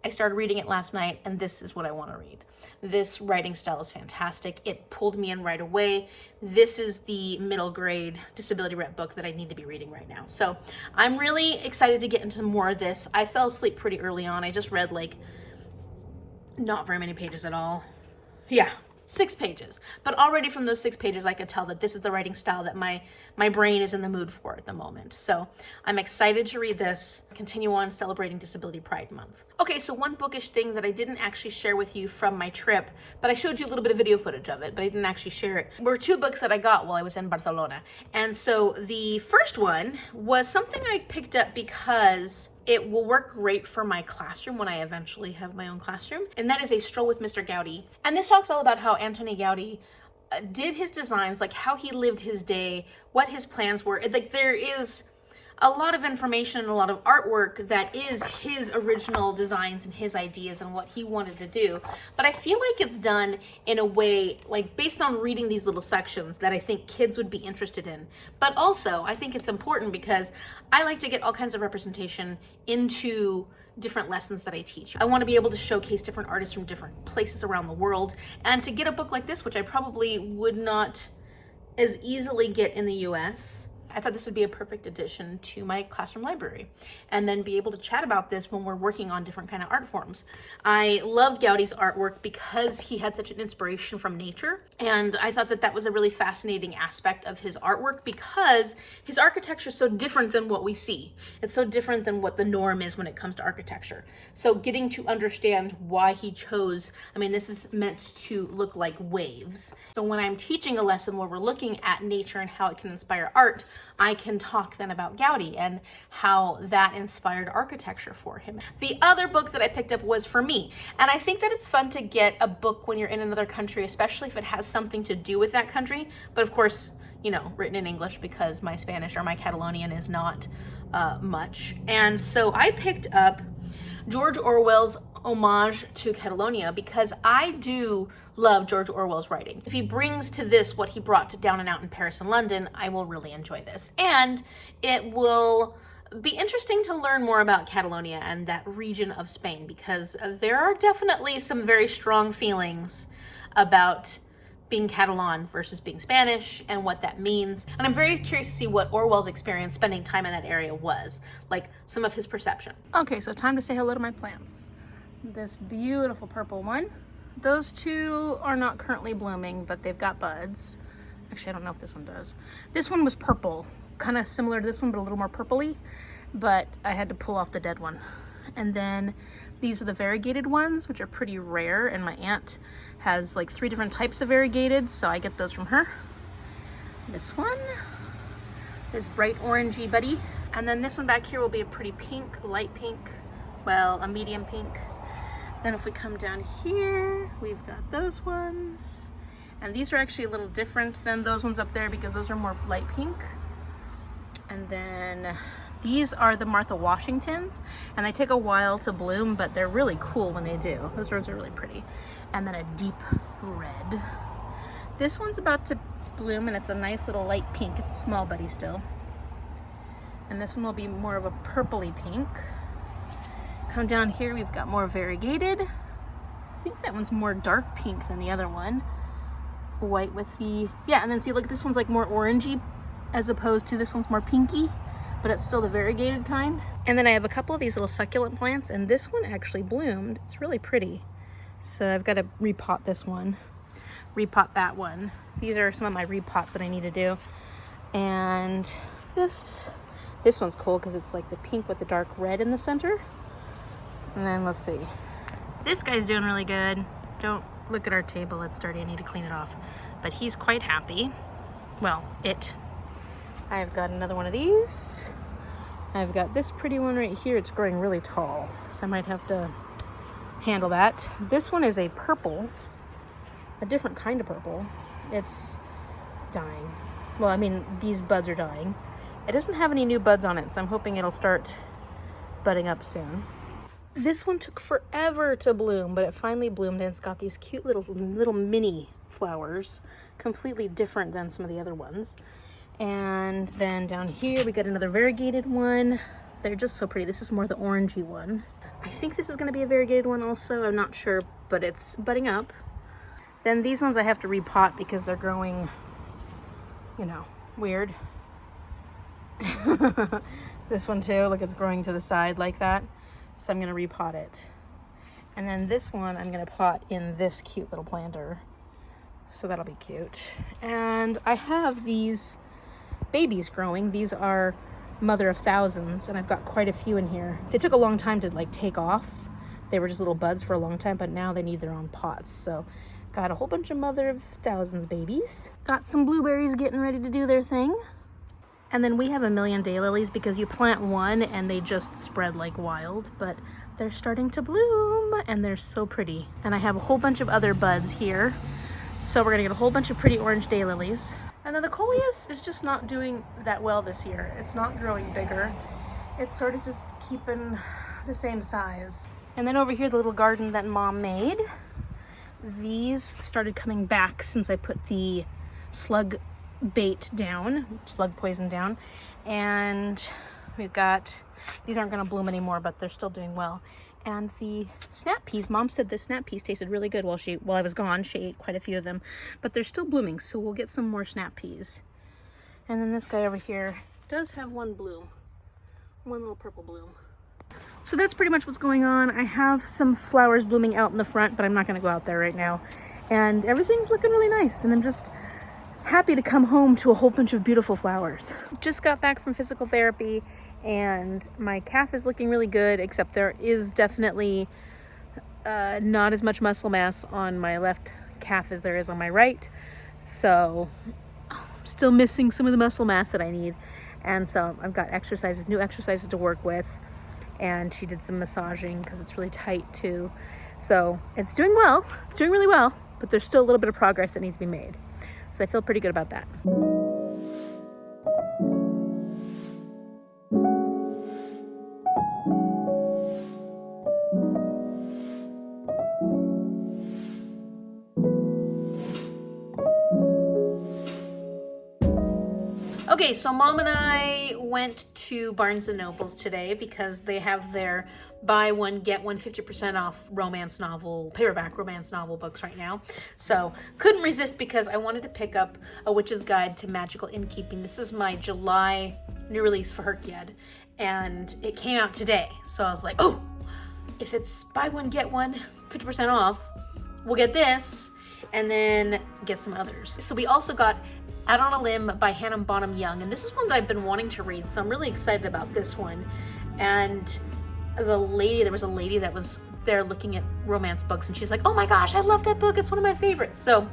S1: I started reading it last night, and this is what I want to read. This writing style is fantastic. It pulled me in right away. This is the middle grade disability rep book that I need to be reading right now. So I'm really excited to get into more of this. I fell asleep pretty early on. I just read like not very many pages at all. Yeah, 6 pages. But already from those 6 pages, I could tell that this is the writing style that my brain is in the mood for at the moment. So I'm excited to read this, continue on celebrating Disability Pride Month. Okay, so one bookish thing that I didn't actually share with you from my trip, but I showed you a little bit of video footage of it, but I didn't actually share it, were 2 books that I got while I was in Barcelona. And so the first one was something I picked up because it will work great for my classroom when I eventually have my own classroom, and that is A Stroll with Mr. Gaudi. And this talks all about how Antoni Gaudi did his designs, like how he lived his day, what his plans were. Like, there is a lot of information and a lot of artwork that is his original designs and his ideas and what he wanted to do. But I feel like it's done in a way, like based on reading these little sections, that I think kids would be interested in. But also, I think it's important because I like to get all kinds of representation into different lessons that I teach. I want to be able to showcase different artists from different places around the world, and to get a book like this, which I probably would not as easily get in the US, I thought this would be a perfect addition to my classroom library, and then be able to chat about this when we're working on different kind of art forms. I loved Gaudi's artwork because he had such an inspiration from nature, and I thought that that was a really fascinating aspect of his artwork because his architecture is so different than what we see. It's so different than what the norm is when it comes to architecture. So getting to understand why he chose, I mean, this is meant to look like waves. So when I'm teaching a lesson where we're looking at nature and how it can inspire art, I can talk then about Gaudi and how that inspired architecture for him. The other book that I picked up was for me, and I think that it's fun to get a book when you're in another country, especially if it has something to do with that country, but of course, you know, written in English because my Spanish or my Catalonian is not much. And so I picked up George Orwell's homage to Catalonia because I do love George Orwell's writing. If he brings to this what he brought to Down and Out in Paris and London, I will really enjoy this. And it will be interesting to learn more about Catalonia and that region of Spain because there are definitely some very strong feelings about being Catalan versus being Spanish and what that means. And I'm very curious to see what Orwell's experience spending time in that area was, like some of his perception. Okay, so time to say hello to my plants. This beautiful purple one. Those two are not currently blooming, but they've got buds. Actually, I don't know if this one does. This one was purple, kind of similar to this one, but a little more purpley, but I had to pull off the dead one. And then these are the variegated ones, which are pretty rare, and my aunt has like 3 different types of variegated, so I get those from her. This one, this bright orangey buddy. And then this one back here will be a pretty pink, light pink, well, a medium pink. Then if we come down here, we've got those ones. And these are actually a little different than those ones up there because those are more light pink. And then these are the Martha Washingtons, and they take a while to bloom, but they're really cool when they do. Those roses are really pretty. And then a deep red. This one's about to bloom, and it's a nice little light pink. It's a small buddy still. And this one will be more of a purpley pink. Come down here, we've got more variegated. I think that one's more dark pink than the other one. White with the, yeah, and then see, look, this one's like more orangey as opposed to this one's more pinky, but it's still the variegated kind. And then I have a couple of these little succulent plants, and this one actually bloomed. It's really pretty. So I've got to repot this one, repot that one. These are some of my repots that I need to do. And this one's cool because it's like the pink with the dark red in the center. And then let's see. This guy's doing really good. Don't look at our table, it's dirty, I need to clean it off. But he's quite happy. Well, I've got another one of these. I've got this pretty one right here. It's growing really tall, so I might have to handle that. This one is a purple, a different kind of purple. It's dying. Well, I mean, these buds are dying. It doesn't have any new buds on it, so I'm hoping it'll start budding up soon. This one took forever to bloom, but it finally bloomed, and it's got these cute little mini flowers, completely different than some of the other ones. And then down here we got another variegated one. They're just so pretty. This is more the orangey one. I think this is going to be a variegated one also. I'm not sure, but it's budding up. Then these ones I have to repot because they're growing, you know, weird. This one too, look, it's growing to the side like that. So I'm going to repot it. And then this one I'm going to pot in this cute little planter. So that'll be cute. And I have these babies growing. These are mother of thousands, and I've got quite a few in here. They took a long time to like take off. They were just little buds for a long time, but now they need their own pots. So got a whole bunch of mother of thousands babies. Got some blueberries getting ready to do their thing. And then we have a million daylilies because you plant one and they just spread like wild, but they're starting to bloom and they're so pretty. And I have a whole bunch of other buds here. So we're gonna get a whole bunch of pretty orange daylilies. And then the coleus is just not doing that well this year. It's not growing bigger. It's sort of just keeping the same size. And then over here, the little garden that Mom made. These started coming back since I put the slug bait down, slug poison down. And we've got, these aren't gonna bloom anymore, but they're still doing well. And the snap peas, Mom said the snap peas tasted really good while I was gone. She ate quite a few of them, but they're still blooming, so we'll get some more snap peas. And then this guy over here does have one bloom, one little purple bloom. So that's pretty much what's going on. I have some flowers blooming out in the front, but I'm not gonna go out there right now. And everything's looking really nice, and I'm just happy to come home to a whole bunch of beautiful flowers. Just got back from physical therapy, and my calf is looking really good, except there is definitely not as much muscle mass on my left calf as there is on my right. So I'm still missing some of the muscle mass that I need. And so I've got exercises, new exercises to work with. And she did some massaging because it's really tight too. So it's doing well, it's doing really well, but there's still a little bit of progress that needs to be made. So I feel pretty good about that. Okay, so Mom and I went to Barnes & Noble's today because they have their buy one, get one 50% off romance novel, paperback romance novel books right now. So couldn't resist because I wanted to pick up A Witch's Guide to Magical Innkeeping. This is my July new release for Herkyed, and it came out today. So I was like, oh, if it's buy one, get one 50% off, we'll get this and then get some others. So we also got Out on a Limb by Hannah Bonham Young, and this is one that I've been wanting to read, so I'm really excited about this one. And there was a lady that was there looking at romance books, and she's like, oh my gosh, I love that book, it's one of my favorites. So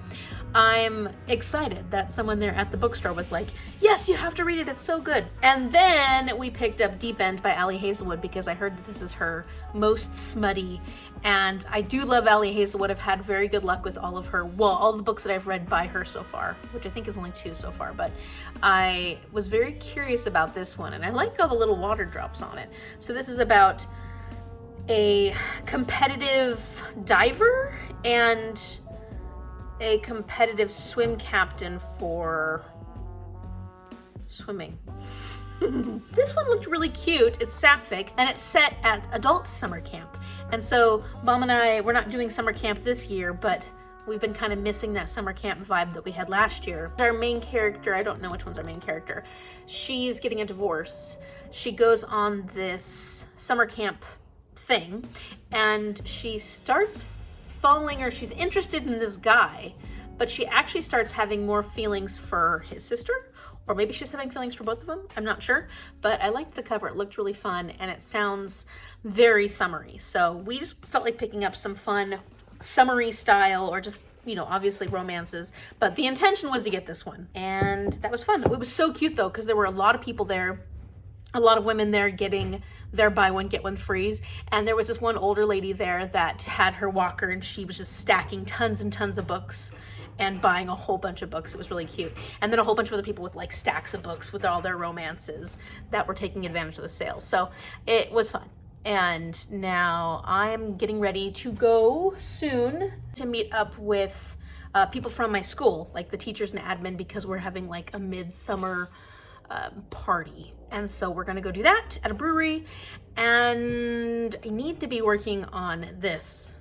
S1: I'm excited that someone there at the bookstore was like, yes, you have to read it, it's so good. And then we picked up Deep End by Ali Hazelwood because I heard that this is her most smutty, and I do love Ali Hazelwood. I've had very good luck with all the books that I've read by her so far, which I think is only 2 so far, but I was very curious about this one, and I like all the little water drops on it. So this is about a competitive diver and a competitive swim captain for swimming. This one looked really cute. It's sapphic, and it's set at adult summer camp. And so Mom and I, we're not doing summer camp this year, but we've been kind of missing that summer camp vibe that we had last year. Our main character, I don't know which one's our main character, she's getting a divorce. She goes on this summer camp thing, and she starts she's interested in this guy, but she actually starts having more feelings for his sister, or maybe she's having feelings for both of them. I'm not sure, but I liked the cover. It looked really fun, and it sounds very summery. So we just felt like picking up some fun summery style, or just, obviously romances, but the intention was to get this one, and that was fun. It was so cute though, because there were a lot of people there, a lot of women there getting their buy one, get one frees. And there was this one older lady there that had her walker, and she was just stacking tons and tons of books and buying a whole bunch of books. It was really cute. And then a whole bunch of other people with like stacks of books with all their romances that were taking advantage of the sales. So it was fun. And now I'm getting ready to go soon to meet up with people from my school, like the teachers and admin, because we're having like a midsummer party. And so we're gonna go do that at a brewery, and I need to be working on this.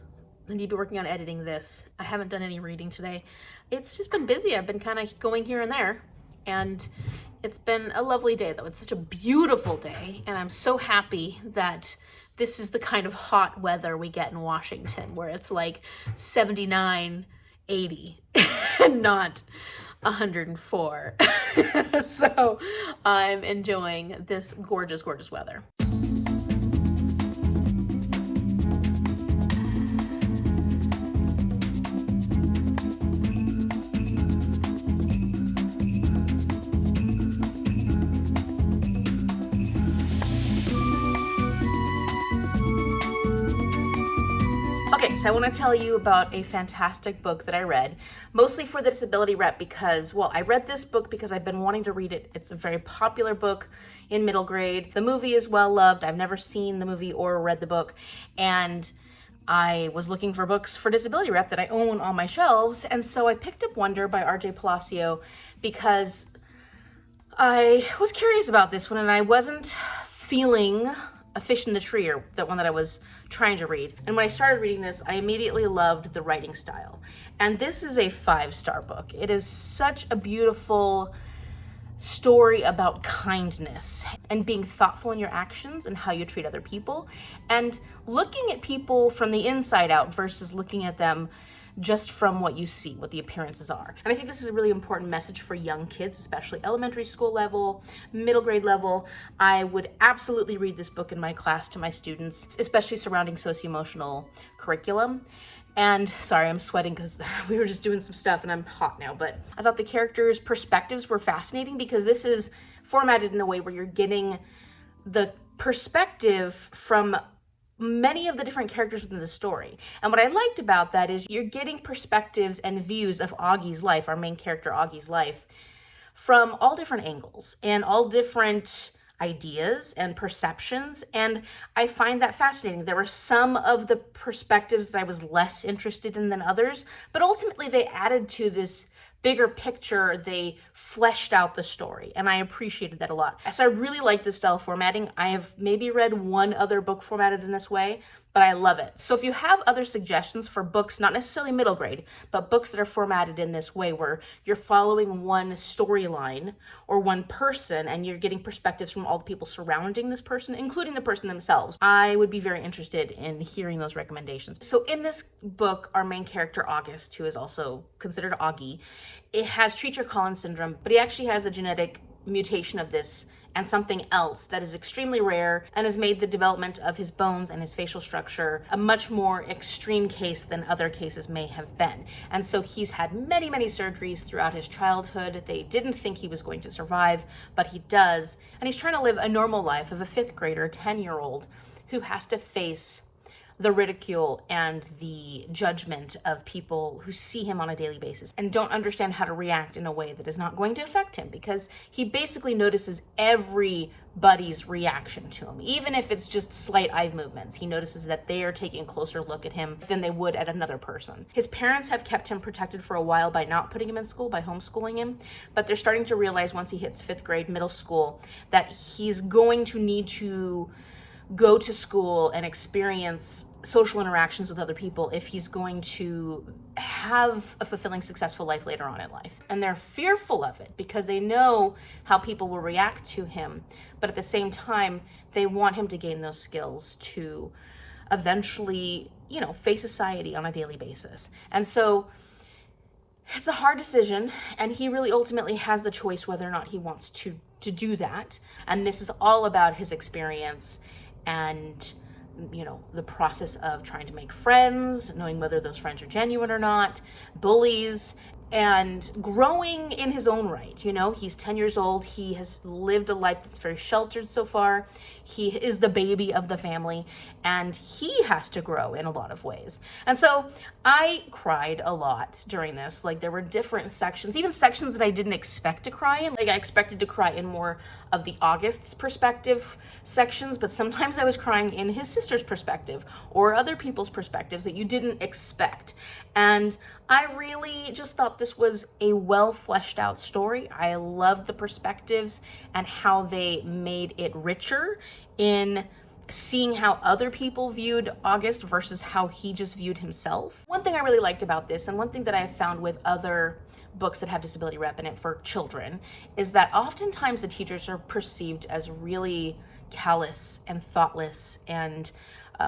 S1: I need to be working on editing this. I haven't done any reading today. It's just been busy. I've been kind of going here and there, and it's been a lovely day though. It's such a beautiful day, and I'm so happy that this is the kind of hot weather we get in Washington, where it's like 79, 80, and not 104. So I'm enjoying this gorgeous, gorgeous weather. Okay, so I want to tell you about a fantastic book that I read, mostly for the disability rep because, well, I read this book because I've been wanting to read it. It's a very popular book in middle grade. The movie is well loved. I've never seen the movie or read the book, and I was looking for books for disability rep that I own on my shelves, and so I picked up Wonder by RJ Palacio because I was curious about this one, and I wasn't feeling A Fish in the Tree, or the one that I was trying to read. And when I started reading this, I immediately loved the writing style. And this is a 5-star book. It is such a beautiful story about kindness and being thoughtful in your actions and how you treat other people, and looking at people from the inside out versus looking at them just from what you see, what the appearances are. And I think this is a really important message for young kids, especially elementary school level, middle grade level. I would absolutely read this book in my class to my students, especially surrounding socio-emotional curriculum. And sorry, I'm sweating because we were just doing some stuff and I'm hot now, but I thought the characters' perspectives were fascinating because this is formatted in a way where you're getting the perspective from many of the different characters within the story. And what I liked about that is you're getting perspectives and views of Augie's life, our main character Augie's life, from all different angles and all different ideas and perceptions. And I find that fascinating. There were some of the perspectives that I was less interested in than others, but ultimately they added to this bigger picture, they fleshed out the story, and I appreciated that a lot. So I really like this style of formatting. I have maybe read one other book formatted in this way, but I love it. So if you have other suggestions for books, not necessarily middle grade, but books that are formatted in this way where you're following one storyline or one person and you're getting perspectives from all the people surrounding this person, including the person themselves, I would be very interested in hearing those recommendations. So in this book, our main character, August, who is also considered Augie, it has Treacher-Collins syndrome, but he actually has a genetic mutation of this and something else that is extremely rare and has made the development of his bones and his facial structure a much more extreme case than other cases may have been. And so he's had many, many surgeries throughout his childhood. They didn't think he was going to survive, but he does. And he's trying to live a normal life of a 5th grader, 10-year-old, who has to face the ridicule and the judgment of people who see him on a daily basis and don't understand how to react in a way that is not going to affect him, because he basically notices everybody's reaction to him. Even if it's just slight eye movements, he notices that they are taking a closer look at him than they would at another person. His parents have kept him protected for a while by not putting him in school, by homeschooling him, but they're starting to realize once he hits 5th grade, middle school, that he's going to need to go to school and experience social interactions with other people if he's going to have a fulfilling, successful life later on in life. And they're fearful of it because they know how people will react to him, but at the same time, they want him to gain those skills to eventually, face society on a daily basis. And so it's a hard decision, and he really ultimately has the choice whether or not he wants to do that. And this is all about his experience and the process of trying to make friends, knowing whether those friends are genuine or not, bullies, and growing in his own right. He's 10 years old. He has lived a life that's very sheltered so far. He is the baby of the family, and he has to grow in a lot of ways. And so I cried a lot during this. Like, there were different sections, even sections that I didn't expect to cry in. Like, I expected to cry in more of the August's perspective sections, but sometimes I was crying in his sister's perspective or other people's perspectives that you didn't expect. And I really just thought this was a well fleshed out story. I loved the perspectives and how they made it richer in seeing how other people viewed August versus how he just viewed himself. One thing I really liked about this, and one thing that I have found with other books that have disability rep in it for children, is that oftentimes the teachers are perceived as really callous and thoughtless and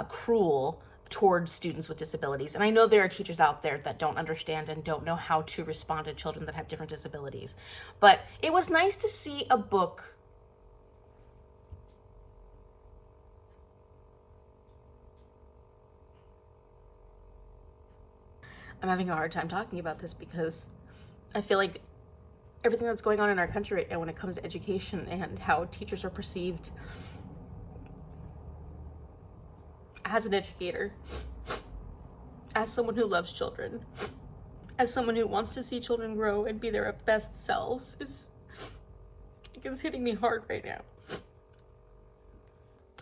S1: cruel towards students with disabilities. And I know there are teachers out there that don't understand and don't know how to respond to children that have different disabilities. But it was nice to see a book I'm having a hard time talking about this because I feel like everything that's going on in our country right now when it comes to education and how teachers are perceived as an educator, as someone who loves children, as someone who wants to see children grow and be their best selves, it's hitting me hard right now.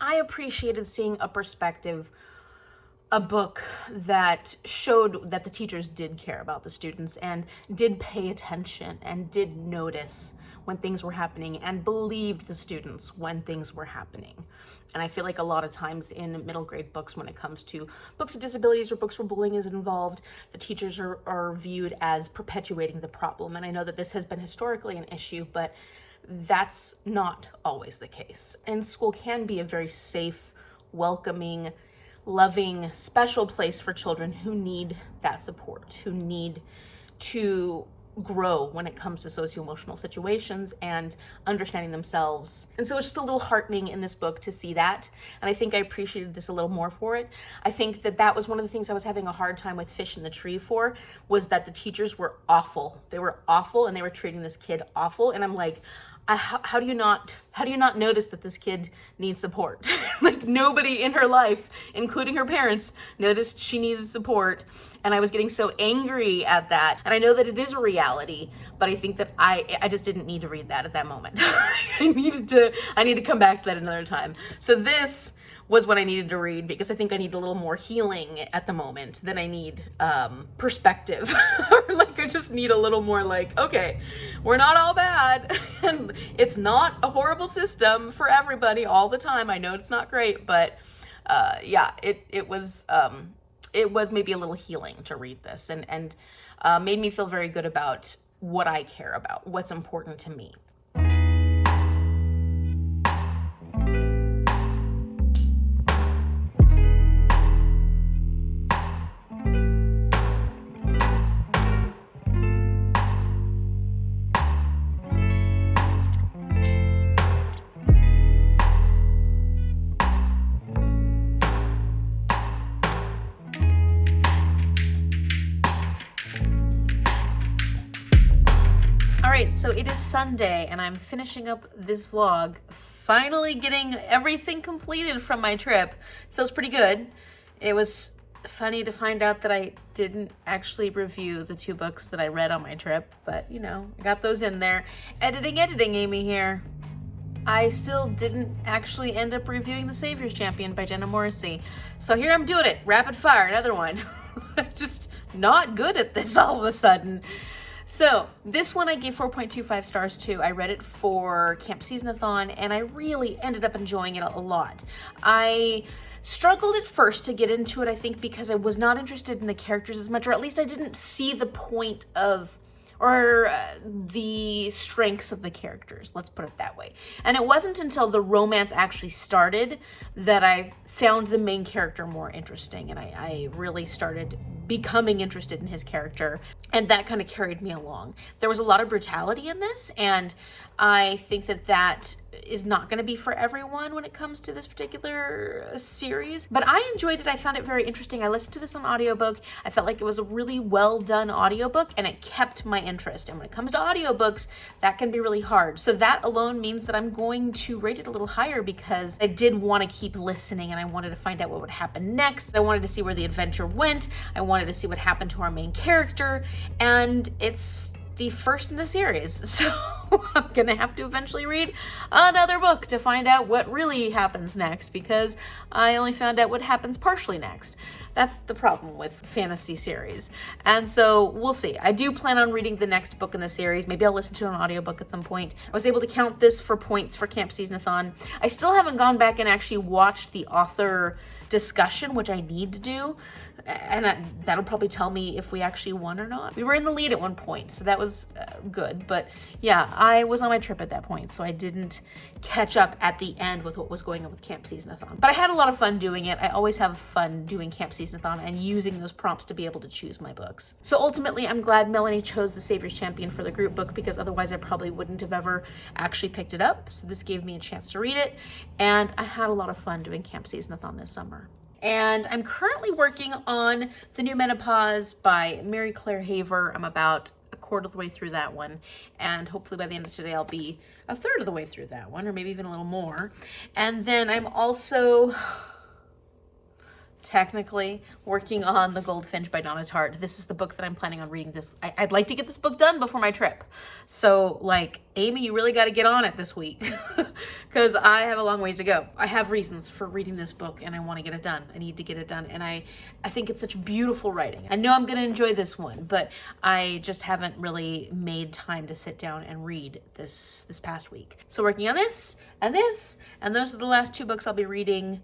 S1: I appreciated seeing a perspective, a book that showed that the teachers did care about the students and did pay attention and did notice when things were happening and believed the students when things were happening. And I feel like a lot of times in middle grade books, when it comes to books with disabilities or books where bullying is involved, the teachers are viewed as perpetuating the problem. And I know that this has been historically an issue, but that's not always the case. And school can be a very safe, welcoming, loving, special place for children who need that support, who need to grow when it comes to socio-emotional situations and understanding themselves. And so it's just a little heartening in this book to see that. And I think I appreciated this a little more for it. I think that was one of the things I was having a hard time with Fish in the Tree for, was that the teachers were awful. They were awful and they were treating this kid awful. And I'm like, how do you not notice that this kid needs support? Like, nobody in her life, including her parents, noticed she needed support. And I was getting so angry at that. And I know that it is a reality, but I think that I just didn't need to read that at that moment. I need to come back to that another time. So this was what I needed to read, because I think I need a little more healing at the moment than I need perspective. Or like I just need a little more like, okay, we're not all bad and it's not a horrible system for everybody all the time. I know it's not great, but yeah, it was maybe a little healing to read this, and made me feel very good about what I care about, what's important to me. Alright, so it is Sunday and I'm finishing up this vlog, finally getting everything completed from my trip. Feels pretty good. It was funny to find out that I didn't actually review the 2 books that I read on my trip, but you know, I got those in there. Editing, Amy here. I still didn't actually end up reviewing The Savior's Champion by Jenna Moreci. So here I'm doing it, rapid fire, another one. Just not good at this all of a sudden. So this one I gave 4.25 stars to. I read it for Camp Seasonathon and I really ended up enjoying it a lot. I struggled at first to get into it, I think because I was not interested in the characters as much, or at least I didn't see the point of the strengths of the characters, let's put it that way. And it wasn't until the romance actually started that I found the main character more interesting, and I really started becoming interested in his character, and that kind of carried me along. There was a lot of brutality in this, and I think that is not going to be for everyone when it comes to this particular series, but I enjoyed it. I found it very interesting. I listened to this on audiobook. I felt like it was a really well done audiobook and it kept my interest. And when it comes to audiobooks, that can be really hard. So that alone means that I'm going to rate it a little higher, because I did want to keep listening and I wanted to find out what would happen next. I wanted to see where the adventure went. I wanted to see what happened to our main character, and it's the first in the series, so I'm gonna have to eventually read another book to find out what really happens next, because I only found out what happens partially next. That's the problem with fantasy series. And so we'll see. I do plan on reading the next book in the series. Maybe I'll listen to an audiobook at some point. I was able to count this for points for Camp Seasonathon. I still haven't gone back and actually watched the author discussion, which I need to do. And that'll probably tell me if we actually won or not. We were in the lead at one point, so that was good. But yeah, I was on my trip at that point, so I didn't catch up at the end with what was going on with Camp Seasonathon. But I had a lot of fun doing it. I always have fun doing Camp Seasonathon and using those prompts to be able to choose my books. So ultimately, I'm glad Melanie chose The Savior's Champion for the group book, because otherwise I probably wouldn't have ever actually picked it up. So this gave me a chance to read it, and I had a lot of fun doing Camp Seasonathon this summer. And I'm currently working on The New Menopause by Mary Claire Haver. I'm about a quarter of the way through that one, and hopefully by the end of today I'll be a third of the way through that one, or maybe even a little more. And then I'm also technically working on The Goldfinch by Donna Tartt. This is the book that I'm planning on reading this. I'd like to get this book done before my trip. So like, Amy, you really got to get on it this week, because I have a long ways to go. I have reasons for reading this book and I want to get it done. I need to get it done. And I think it's such beautiful writing. I know I'm going to enjoy this one, but I just haven't really made time to sit down and read this past week. So working on this, and those are the last 2 books I'll be reading,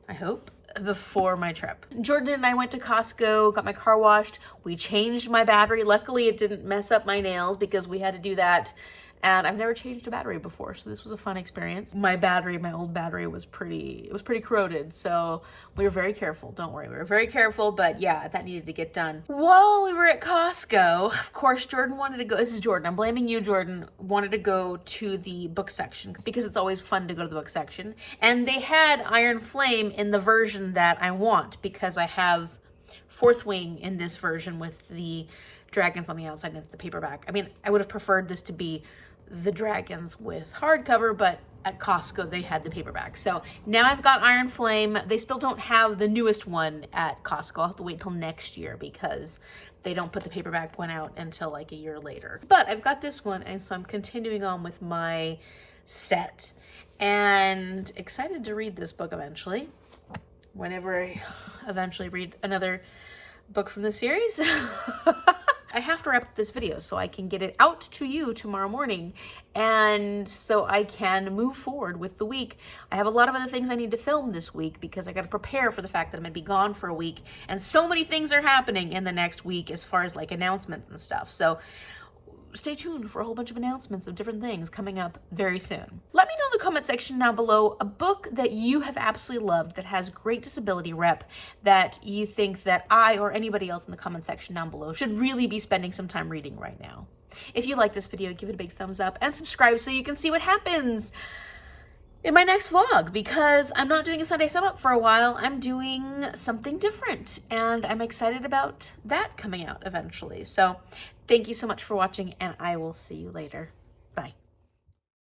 S1: I hope, before my trip. Jordan and I went to Costco, got my car washed. We changed my battery. Luckily, it didn't mess up my nails, because we had to do that. And I've never changed a battery before, so this was a fun experience. My old battery was pretty corroded, so we were very careful. Don't worry, we were very careful, but yeah, that needed to get done. While we were at Costco, of course, Jordan wanted to go, this is Jordan, I'm blaming you, Jordan, wanted to go to the book section, because it's always fun to go to the book section. And they had Iron Flame in the version that I want, because I have Fourth Wing in this version with the dragons on the outside and the paperback. I mean, I would have preferred this to be the dragons with hardcover, but at Costco they had the paperback. So now I've got Iron Flame. They still don't have the newest one at Costco. I'll have to wait until next year, because they don't put the paperback one out until like a year later. But I've got this one, and so I'm continuing on with my set, and excited to read this book eventually. whenever I eventually read another book from the series. I have to wrap up this video so I can get it out to you tomorrow morning, and so I can move forward with the week. I have a lot of other things I need to film this week because I got to prepare for the fact that I'm gonna be gone for a week, and so many things are happening in the next week as far as like announcements and stuff. So stay tuned for a whole bunch of announcements of different things coming up very soon. Let me know in the comment section down below a book that you have absolutely loved that has great disability rep that you think that I or anybody else in the comment section down below should really be spending some time reading right now. If you like this video, give it a big thumbs up and subscribe so you can see what happens in my next vlog, because I'm not doing a Sunday sum up for a while. I'm doing something different, and I'm excited about that coming out eventually. So thank you so much for watching, and I will see you later. Bye.